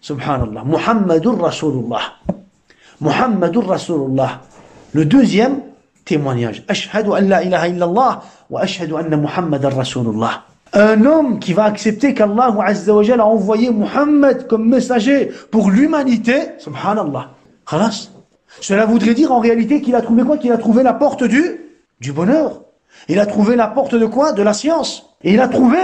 Subhanallah. Muhammadur Rasulullah. Muhammadur Rasulullah. Le deuxième témoignage. Ashhadu an la ilaha illallah wa ashhadu anna Muhammadar Rasulullah. Un homme qui va accepter qu'Allah Azza wa Jal a envoyé Muhammad comme messager pour l'humanité. Subhanallah. Khalas. Cela voudrait dire en réalité qu'il a trouvé quoi? Qu'il a trouvé la porte du bonheur. Il a trouvé la porte de quoi? De la science. Et il a trouvé,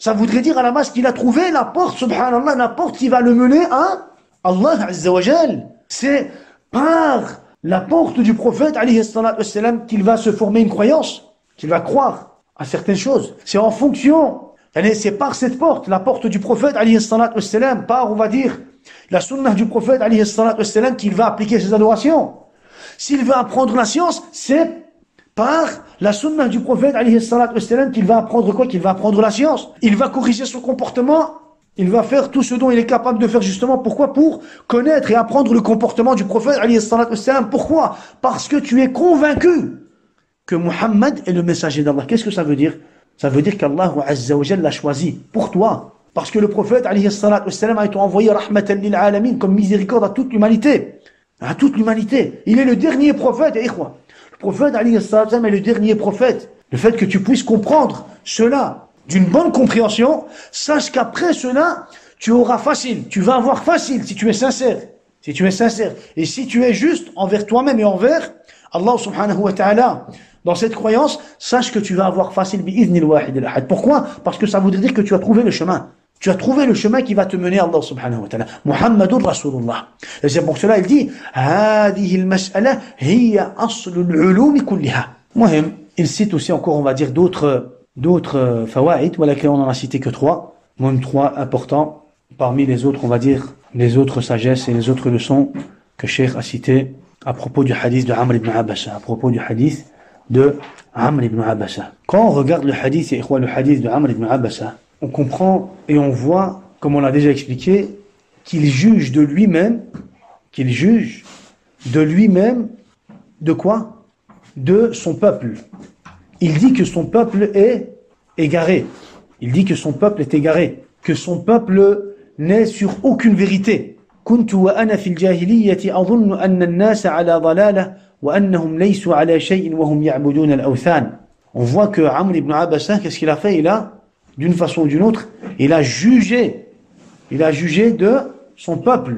ça voudrait dire à la base qu'il a trouvé la porte, subhanallah, la porte qui va le mener à Allah Azza wa Jal. C'est par la porte du prophète, alayhi salatu wassalam, qu'il va se former une croyance, qu'il va croire à certaines choses. C'est en fonction, c'est par cette porte, la porte du prophète, alayhi salatu wassalam, par, on va dire, la sunnah du prophète, alayhi salatu wassalam, qu'il va appliquer ses adorations. S'il veut apprendre la science, c'est par la sunnah du prophète, alayhi salatu wassalam, qu'il va apprendre quoi? Qu'il va apprendre la science. Il va corriger son comportement. Il va faire tout ce dont il est capable de faire justement. Pourquoi? Pour connaître et apprendre le comportement du prophète, alayhi salatu wassalam. Pourquoi? Parce que tu es convaincu que Muhammad est le messager d'Allah. Qu'est-ce que ça veut dire? Ça veut dire qu'Allah Azza wa Jalla l'a choisi pour toi. Parce que le prophète, alayhi salatu wassalam, a été envoyé rahmatan lil alamin, comme miséricorde à toute l'humanité. À toute l'humanité. Il est le dernier prophète, et ikhwa. Le prophète, alayhi salatu wassalam, est le dernier prophète. Le fait que tu puisses comprendre cela d'une bonne compréhension, sache qu'après cela, tu auras facile. Tu vas avoir facile si tu es sincère. Si tu es sincère. Et si tu es juste envers toi-même et envers Allah subhanahu wa ta'ala, dans cette croyance, sache que tu vas avoir facile bi'idhnil wahid al-ahad. Pourquoi? Parce que ça voudrait dire que tu as trouvé le chemin. Tu as trouvé le chemin qui va te mener à Allah subhanahu wa ta'ala. Muhammadur Rasulullah. Et c'est pour cela il dit هذه المسألة هي أصل العلوم كلها. Muhim, il cite aussi encore, on va dire, d'autres fawaïd, voilà qu'on en a cité que trois, même trois importants, parmi les autres, on va dire, les autres sagesses et les autres leçons que Cheikh a cité à propos du hadith de Amr ibn Abasa, à propos du hadith de Amr ibn Abasa. Quand on regarde le hadith, et le hadith de Amr ibn Abasa, on comprend et on voit, comme on l'a déjà expliqué, qu'il juge de lui-même, de quoi? De son peuple. Il dit que son peuple est égaré. Il dit que son peuple est égaré. Que son peuple n'est sur aucune vérité. كنت وأنا في الجاهلية أظن أن الناس على ضلالة وأنهم ليسوا على شيء وهم يعبدون الأوثان. On voit que Amr ibn Abasa, qu'est-ce qu'il a fait? Il a, d'une façon ou d'une autre, il a jugé de son peuple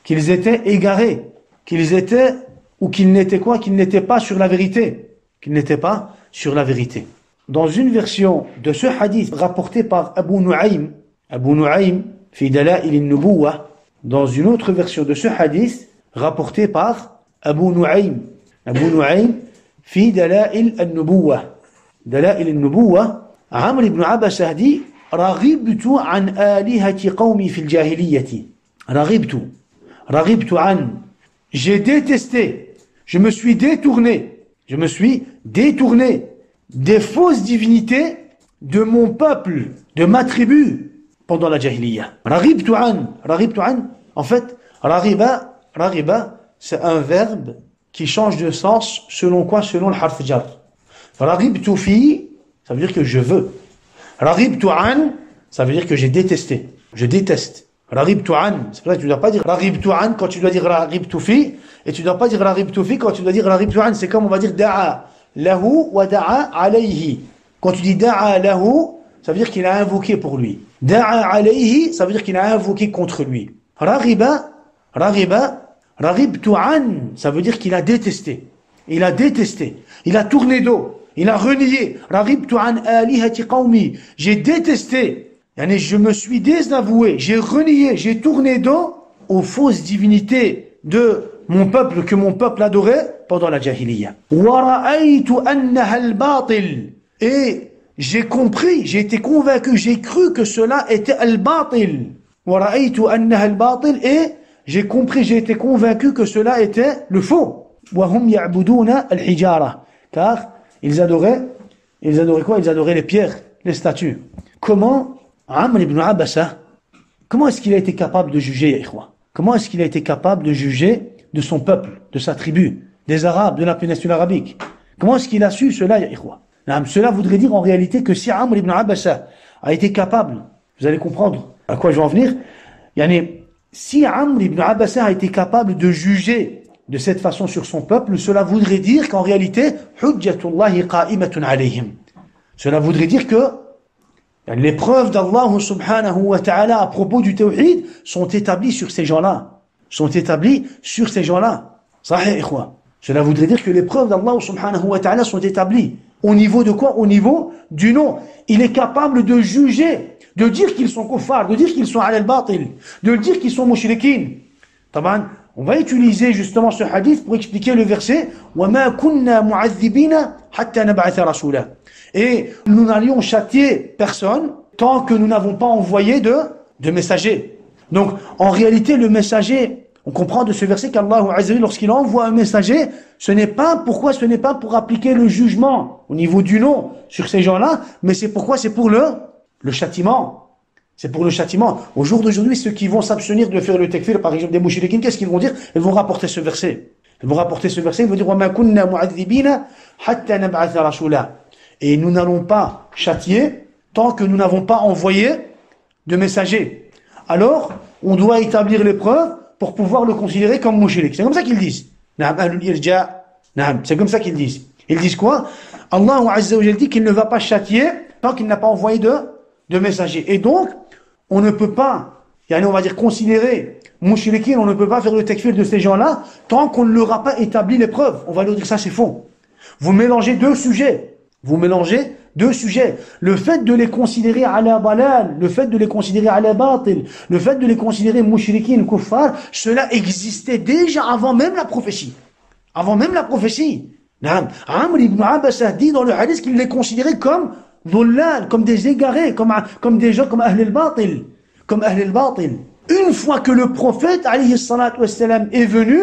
qu'ils étaient égarés, qu'ils étaient, ou qu'ils n'étaient quoi? Qu'ils n'étaient pas sur la vérité. Qu'ils n'étaient pas sur la vérité. Dans une version de ce hadith rapporté par Abu Nu'aym fi Dala'il an-Nubuwah, dans une autre version de ce hadith rapporté par Abu Nu'aym fi Dala'il an-Nubuwah. Dala'il an-Nubuwah, Amr ibn Abasa dit raghibtu an alihati qawmi fi al-jahiliyyati. Raghibtu an. J'ai détesté, je me suis détourné des fausses divinités de mon peuple, de ma tribu, pendant la jahiliya. Raghibtu an, en fait, raghiba, c'est un verbe qui change de sens selon quoi? Selon le harf jar. Raghibtu fi, ça veut dire que je veux. Raghibtu an, ça veut dire que j'ai détesté. Je déteste. Raghibtu an, c'est pour ça que tu ne dois pas dire raghibtu an quand tu dois dire raghibtu fi, et tu ne dois pas dire raghibtu fi quand tu dois dire raghibtu an. C'est comme on va dire da'a lahu wa da'a alayhi. Quand tu dis da'a lahu, ça veut dire qu'il a invoqué pour lui. Da'a alayhi, ça veut dire qu'il a invoqué contre lui. Raghibtu an, ça veut dire qu'il a détesté. il a détesté, il a tourné dos, il a renié. Raribtu an alihati qawmi. J'ai détesté, je me suis désavoué, j'ai renié, j'ai tourné dos aux fausses divinités de mon peuple, que mon peuple adorait pendant la jahiliya. Wa ra'aytu annaha al-batil. Et j'ai compris, j'ai été convaincu, j'ai cru que cela était al-batil. Wa ra'aytu annaha al-batil. Et j'ai compris, j'ai été convaincu que cela était le faux. Wa hum ya'buduna al-hijara. Car ils adoraient quoi? Ils adoraient les pierres, les statues. Comment Amr ibn Abasa, comment est-ce qu'il a été capable de juger, ya ikhwa? Comment est-ce qu'il a été capable de juger de son peuple, de sa tribu, des Arabes, de la péninsule arabique? Comment est-ce qu'il a su cela, ya ikhwa? Cela voudrait dire en réalité que si Amr ibn Abasa a été capable, vous allez comprendre à quoi je vais en venir, si Amr ibn Abasa a été capable de juger de cette façon sur son peuple, cela voudrait dire qu'en réalité, hujjatullahi qa'imatun alayhim. Cela voudrait dire que les preuves d'Allah subhanahu wa ta'ala à propos du tawhid sont établies sur ces gens-là. Sahih, ikhwa. Cela voudrait dire que les preuves d'Allah subhanahu wa ta'ala sont établies. Au niveau de quoi? Au niveau du nom. Il est capable de juger, de dire qu'ils sont kuffars, de dire qu'ils sont ala al-batil, de dire qu'ils sont mushrikin. Taban, on va utiliser justement ce hadith pour expliquer le verset وَمَا كُنَّا مُعَذِّبِينَ حَتَّى نَبْعَثَ رَسُولًا. Et nous n'allions châtier personne tant que nous n'avons pas envoyé de messagers. Donc, en réalité, le messager, on comprend de ce verset qu'Allah Azza wa Jalla, lorsqu'il envoie un messager, ce n'est pas pour appliquer le jugement au niveau du nom sur ces gens-là, mais c'est pour le châtiment. C'est pour le châtiment. Au jour d'aujourd'hui, ceux qui vont s'abstenir de faire le takfir, par exemple des mouchriquins, qu'est-ce qu'ils vont dire? Ils vont rapporter ce verset. Ils vont dire وَمَا كُنَّا مُعَذِّبِينَ حَتَّى نَبْعَثَ رَسُولًا. Et nous n'allons pas châtier tant que nous n'avons pas envoyé de messagers. Alors, on doit établir les preuves pour pouvoir le considérer comme mouchrik. C'est comme ça qu'ils disent. C'est comme ça qu'ils disent. Ils disent quoi? Allah Azza wa Jalla dit qu'il ne va pas châtier tant qu'il n'a pas envoyé de messagers. Et donc, on ne peut pas, on va dire, considérer mouchrikin, on ne peut pas faire le takfir de ces gens-là tant qu'on ne leur a pas établi les preuves. On va leur dire ça c'est faux. Vous mélangez deux sujets. Le fait de les considérer ala balal, le fait de les considérer ala batil, le fait de les considérer mouchrikin, kuffar, cela existait déjà avant même la prophétie. Amr ibn Abasa dit dans le hadith qu'il les considérait comme dhullal, comme des égarés, comme des gens comme Ahl al-Batil. Une fois que le prophète alayhi salatu wassalam est venu,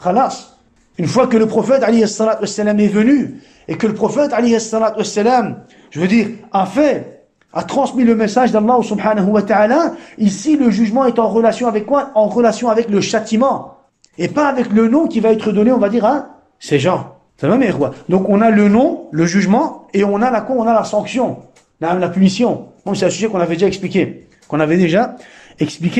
khalas. Une fois que le prophète alayhi salatu wassalam est venu, et que le prophète alayhi salatu wassalam, a transmis le message d'Allah subhanahu wa ta'ala, ici le jugement est en relation avec quoi? En relation avec le châtiment. Et pas avec le nom qui va être donné, on va dire, à ces gens. Donc on a le nom, le jugement, et on a la sanction, la punition. Bon, c'est un sujet qu'on avait déjà expliqué.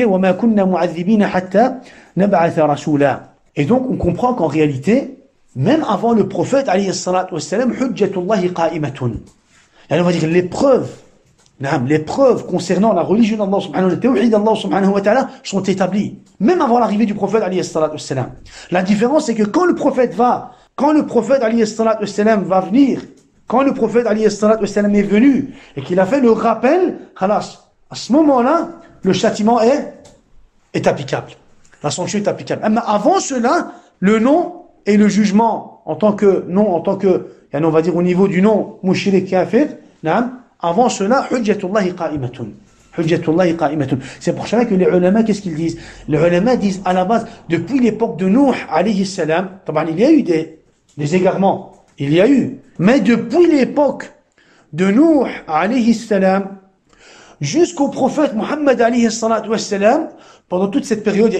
وَمَا كُنَّا مُعَذِّبِينَ حَتَّى نَبْعَثَ رَسُولًا. Et donc on comprend qu'en réalité, même avant le prophète alayhi salatu wassalam, hujjatullahi qa'imatun. On va dire les preuves concernant la religion d'Allah subhanahu wa ta'ala, le tawhid d'Allah subhanahu wa ta'ala sont établies. Même avant l'arrivée du prophète alayhi salatu wassalam. La différence c'est que quand le prophète alayhi salatu wassalam va venir, quand le prophète alayhi salatu wassalam est venu et qu'il a fait le rappel, khalas, à ce moment-là, le châtiment est applicable. La sanction est applicable. Mais avant cela, le nom et le jugement en tant que, on va dire au niveau du nom mushrik kafir, avant cela, hujjatullahi qa'imatun. C'est pour cela que les ulama, qu'est-ce qu'ils disent? Les ulama disent à la base, depuis l'époque de Nuh alayhi salam, il y a eu des égarements, mais depuis l'époque de Nuh alayhi salam jusqu'au prophète Muhammad alayhi salatu wassalam, pendant toute cette période,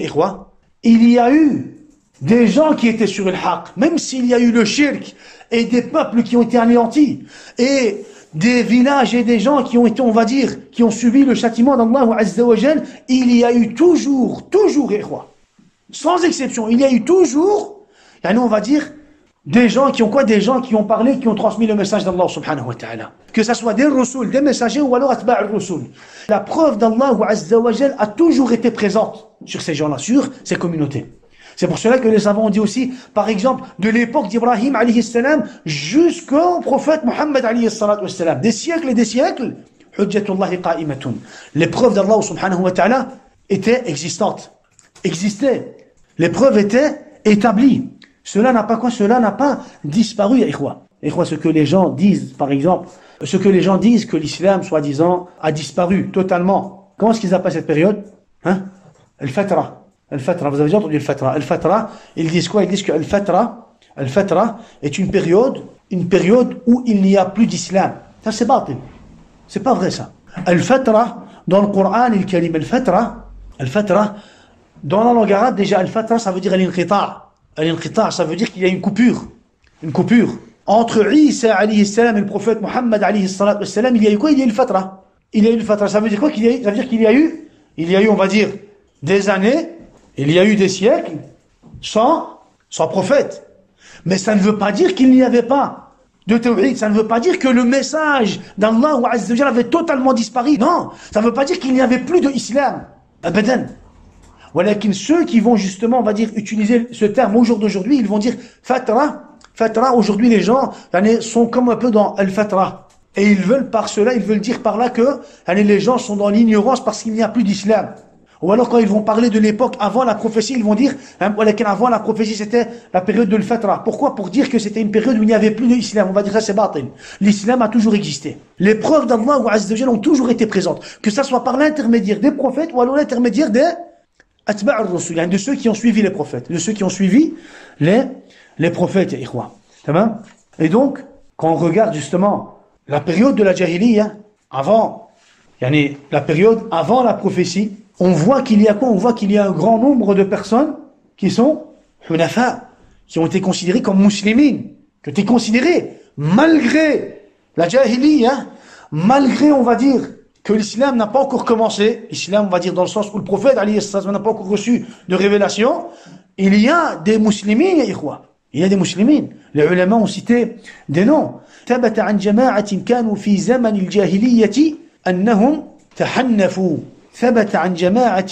il y a eu des gens qui étaient sur le haqq, même s'il y a eu le shirk et des peuples qui ont été anéantis et des villages et des gens qui ont été, on va dire, qui ont subi le châtiment d'Allah Azza wa Jal, il y a eu toujours, sans exception, il y a eu toujours, on va dire, des gens qui ont parlé, qui ont transmis le message d'Allah subhanahu wa ta'ala. Que ce soit des rusul, des messagers ou alors atba' al-rusul. La preuve d'Allah Azza wa Jal a toujours été présente sur ces gens-là, sur ces communautés. C'est pour cela que les savants ont dit aussi, par exemple, de l'époque d'Ibrahim alayhi salam jusqu'au prophète Mohammed alayhi salam, des siècles et des siècles, hujjatullahi qa'imatun. Les preuves d'Allah subhanahu wa ta'ala étaient existantes, existaient. Les preuves étaient établies. Cela n'a pas quoi? Cela n'a pas disparu, ya ikhwa. Ikhwa, ce que les gens disent, par exemple, ce que les gens disent que l'islam, soi-disant, a disparu totalement. Comment est-ce qu'ils appellent cette période? Hein? Al-Fatra. Al-Fatra, vous avez déjà entendu Al-Fatra. Al-Fatra, ils disent quoi? Ils disent que Al-Fatra est une période où il n'y a plus d'islam. Ça, c'est batil. C'est pas vrai, ça. Al-Fatra, dans le Coran, al-Karim, Al-Fatra, dans la langue arabe, déjà, Al-Fatra, ça veut dire Al-Inqita'. Al-Inqita', ça veut dire qu'il y a une coupure. Une coupure. Entre Isa, alayhi salam, et le prophète Mohammed, alayhi salam, il y a eu quoi? Il y a eu Al-Fatra. Il y a eu Al-Fatra. Ça veut dire quoi? Ça veut dire qu'il y a eu, on va dire, des années, il y a eu des siècles sans prophète. Mais ça ne veut pas dire qu'il n'y avait pas de tawhid. Ça ne veut pas dire que le message d'Allah ou Azza wa Jalla avait totalement disparu. Non, ça ne veut pas dire qu'il n'y avait plus d'islam. Abadan. Voilà, ceux qui vont justement, on va dire, utiliser ce terme au jour d'aujourd'hui, ils vont dire Fatra. Fatra, aujourd'hui les gens sont comme un peu dans Al-Fatra. Et ils veulent dire par là que les gens sont dans l'ignorance parce qu'il n'y a plus d'islam. Ou alors quand ils vont parler de l'époque avant la prophétie, ils vont dire, avant la prophétie c'était la période de l'Fatra. Pourquoi? Pour dire que c'était une période où il n'y avait plus d'islam. On va dire ça c'est batil. L'islam a toujours existé. Les preuves d'Allah ou Azza wa Jalla ont toujours été présentes. Que ça soit par l'intermédiaire des prophètes ou alors l'intermédiaire des Atba' al-Rusul, de ceux qui ont suivi les prophètes. De ceux qui ont suivi les prophètes, ikhwa. Et donc, quand on regarde justement la période de la Jahiliya, la période avant la prophétie, on voit qu'il y a quoi? On voit qu'il y a un grand nombre de personnes qui sont hunafa, qui ont été considérées comme muslimines, qui ont été considérées malgré la Jahiliya, malgré, on va dire, que l'islam n'a pas encore commencé, l'islam, on va dire dans le sens où le prophète alayhi salam n'a pas encore reçu de révélation, il y a des muslimines, ya ikhwa. Il y a des muslimines. Les ulama ont cité des noms. ثبت عن جماعة كانوا في زمن الجاهلية أنهم تحنفوا. ثبت عن جماعة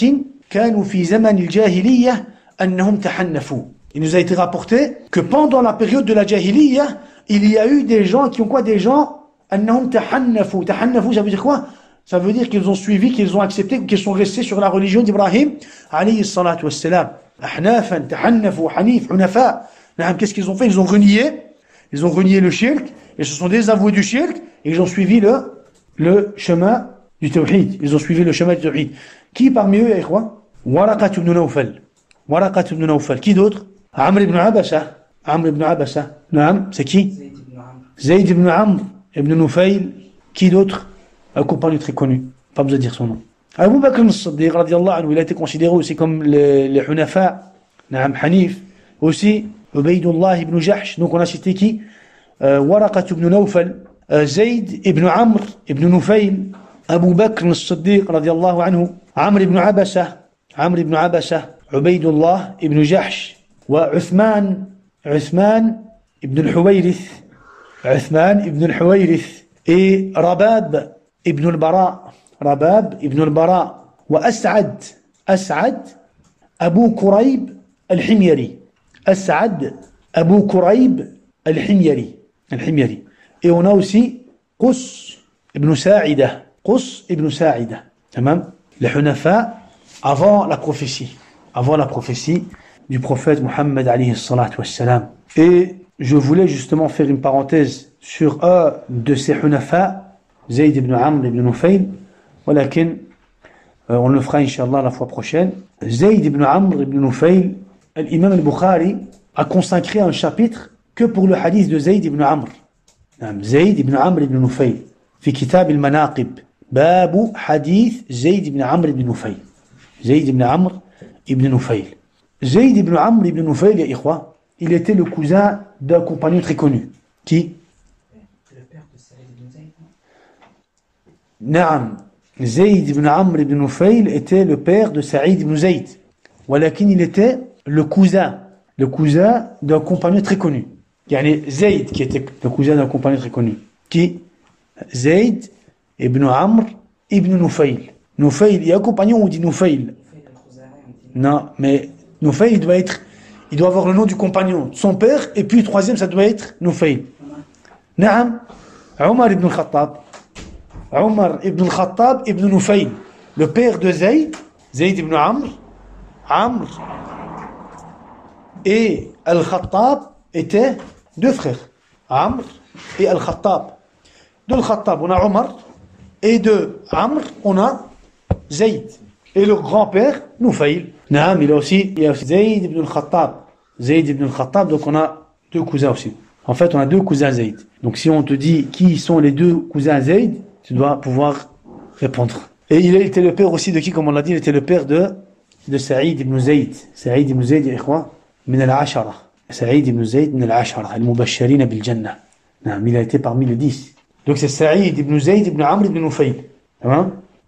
كانوا في زمن الجاهلية أنهم تحنفوا. Il nous a été rapporté que pendant la période de la Jahiliya, il y a eu des gens qui ont quoi? Des gens أنهم تحنفوا. تحنفوا, ça veut dire quoi? Ça veut dire qu'ils ont suivi, qu'ils ont accepté, qu'ils sont restés sur la religion d'Ibrahim alayhi salatu wassalam. أحنافا تحنفوا حنيف حنفاء. Qu'est-ce qu'ils ont fait? Ils ont renié le shirk, ils se sont désavoués du shirk, et ils ont suivi le chemin du tawhid. Ils ont suivi le chemin du tawhid. Qui parmi eux, ya ikhwa? Waraqat ibn Nawfal. Waraqat ibn Nawfal. Qui d'autre? Amr ibn Abasa. Amr ibn Abasa. Naam, c'est qui? Zayd ibn Amr ibn Nufayl. Qui d'autre? Un compagnon très connu. Pas besoin de dire son nom. Abu Bakr as-Siddiq, radiyallahu anhu, il a été considéré aussi comme les Hunafa. Naam, Hanif. Aussi, Ubaydullah ibn Jahsh. Donc on a cité qui? Waraqat ibn Nawfal. Zayd ibn Amr ibn Nufayl. Abu Bakr as-Siddiq, radiyallahu anhu. Amr ibn Abasa. Ubaydullah ibn Jahsh. Wa Uthman ibn al-Huwayrith. Et Rabab ibn al-Bara. Wa As'ad Abu Kurayb al-Himyari. As'ad Abu Kurayb al-Himyari. Et on a aussi Qus ibn Sa'ida. Les Hunafa avant la prophétie du prophète Mohammed alayhi salatu wassalam. Et je voulais justement faire une parenthèse sur un de ces Hunafa, Zayd ibn Amr ibn Nufayl, walakin on le fera inshallah la fois prochaine. Zayd ibn Amr ibn Nufayl, l'imam al-Bukhari a consacré un chapitre que pour le hadith de Zayd ibn Amr. Zayd ibn Amr ibn Nufayl, في كتاب المناقب باب حديث زيد بن عمرو بن نفيل. Zayd ibn Amr ibn Nufayl. Zayd ibn Amr ibn Nufayl, ya ikhwa, il était le cousin d'un compagnon très connu. Qui? Le père de Saïd ibn Zayd. Naam. Zayd ibn Amr ibn Nufayl était le père de Saïd ibn Zayd. Walakin il était le cousin d'un compagnon très connu. Yani Zayd qui était le cousin d'un compagnon très connu. Qui? Zayd ibn Amr ibn Nufayl. Nufayl, il y a un compagnon où on dit Nufayl. Non, mais Nufayl doit être il doit avoir le nom du compagnon, de son père, et puis le troisième, ça doit être Nufayl. Naam, Omar ibn al-Khattab. Omar ibn al-Khattab ibn Nufayl, le père de Zayd, Zayd ibn Amr, Amr et Al-Khattab étaient deux frères. Amr et Al-Khattab. De Al-Khattab, on a Omar, et de Amr, on a Zayd. Et le grand-père, Nufayl. Naam, il y a aussi Zayd ibn al-Khattab. Zayd ibn al-Khattab, donc on a deux cousins aussi. En fait, on a deux cousins Zayd. Donc si on te dit qui sont les deux cousins Zayd, tu dois pouvoir répondre. Et il était le père aussi de qui, comme on l'a dit, il était le père de Saïd ibn Zayd. Saïd ibn Zayd, min al-Ashara. Saïd ibn Zayd min al-Ashara, al-Mubashirin bil-Jannah. Il a été parmi les 10. Donc c'est Saïd ibn Zayd ibn Amr ibn Nufayl.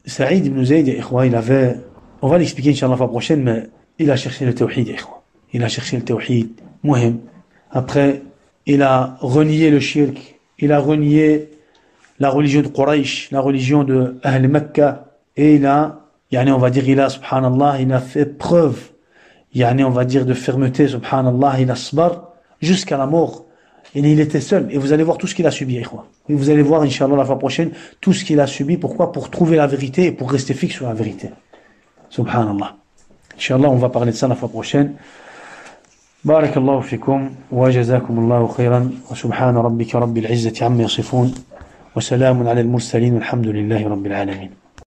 Saïd ibn Zayd, il avait, on va l'expliquer Inch'Allah la fois prochaine, mais il a cherché le tawhid. Il a cherché le tawhid, muhim. Après, il a renié le shirk, il a renié la religion de Quraysh, la religion de Ahl Mecca, et il a, on va dire, subhanallah, il a fait preuve, on va dire, de fermeté, subhanallah, il a sbar, jusqu'à la mort. Et il était seul. Et vous allez voir tout ce qu'il a subi, et vous allez voir, Inch'Allah, la fois prochaine, tout ce qu'il a subi. Pourquoi? Pour trouver la vérité et pour rester fixe sur la vérité. Subhanallah. Inch'Allah, on va parler de ça la fois prochaine. بارك الله فيكم وجزاكم الله خيرا وسبحان ربك رب العزة عما يصفون وسلام على المرسلين والحمد لله رب العالمين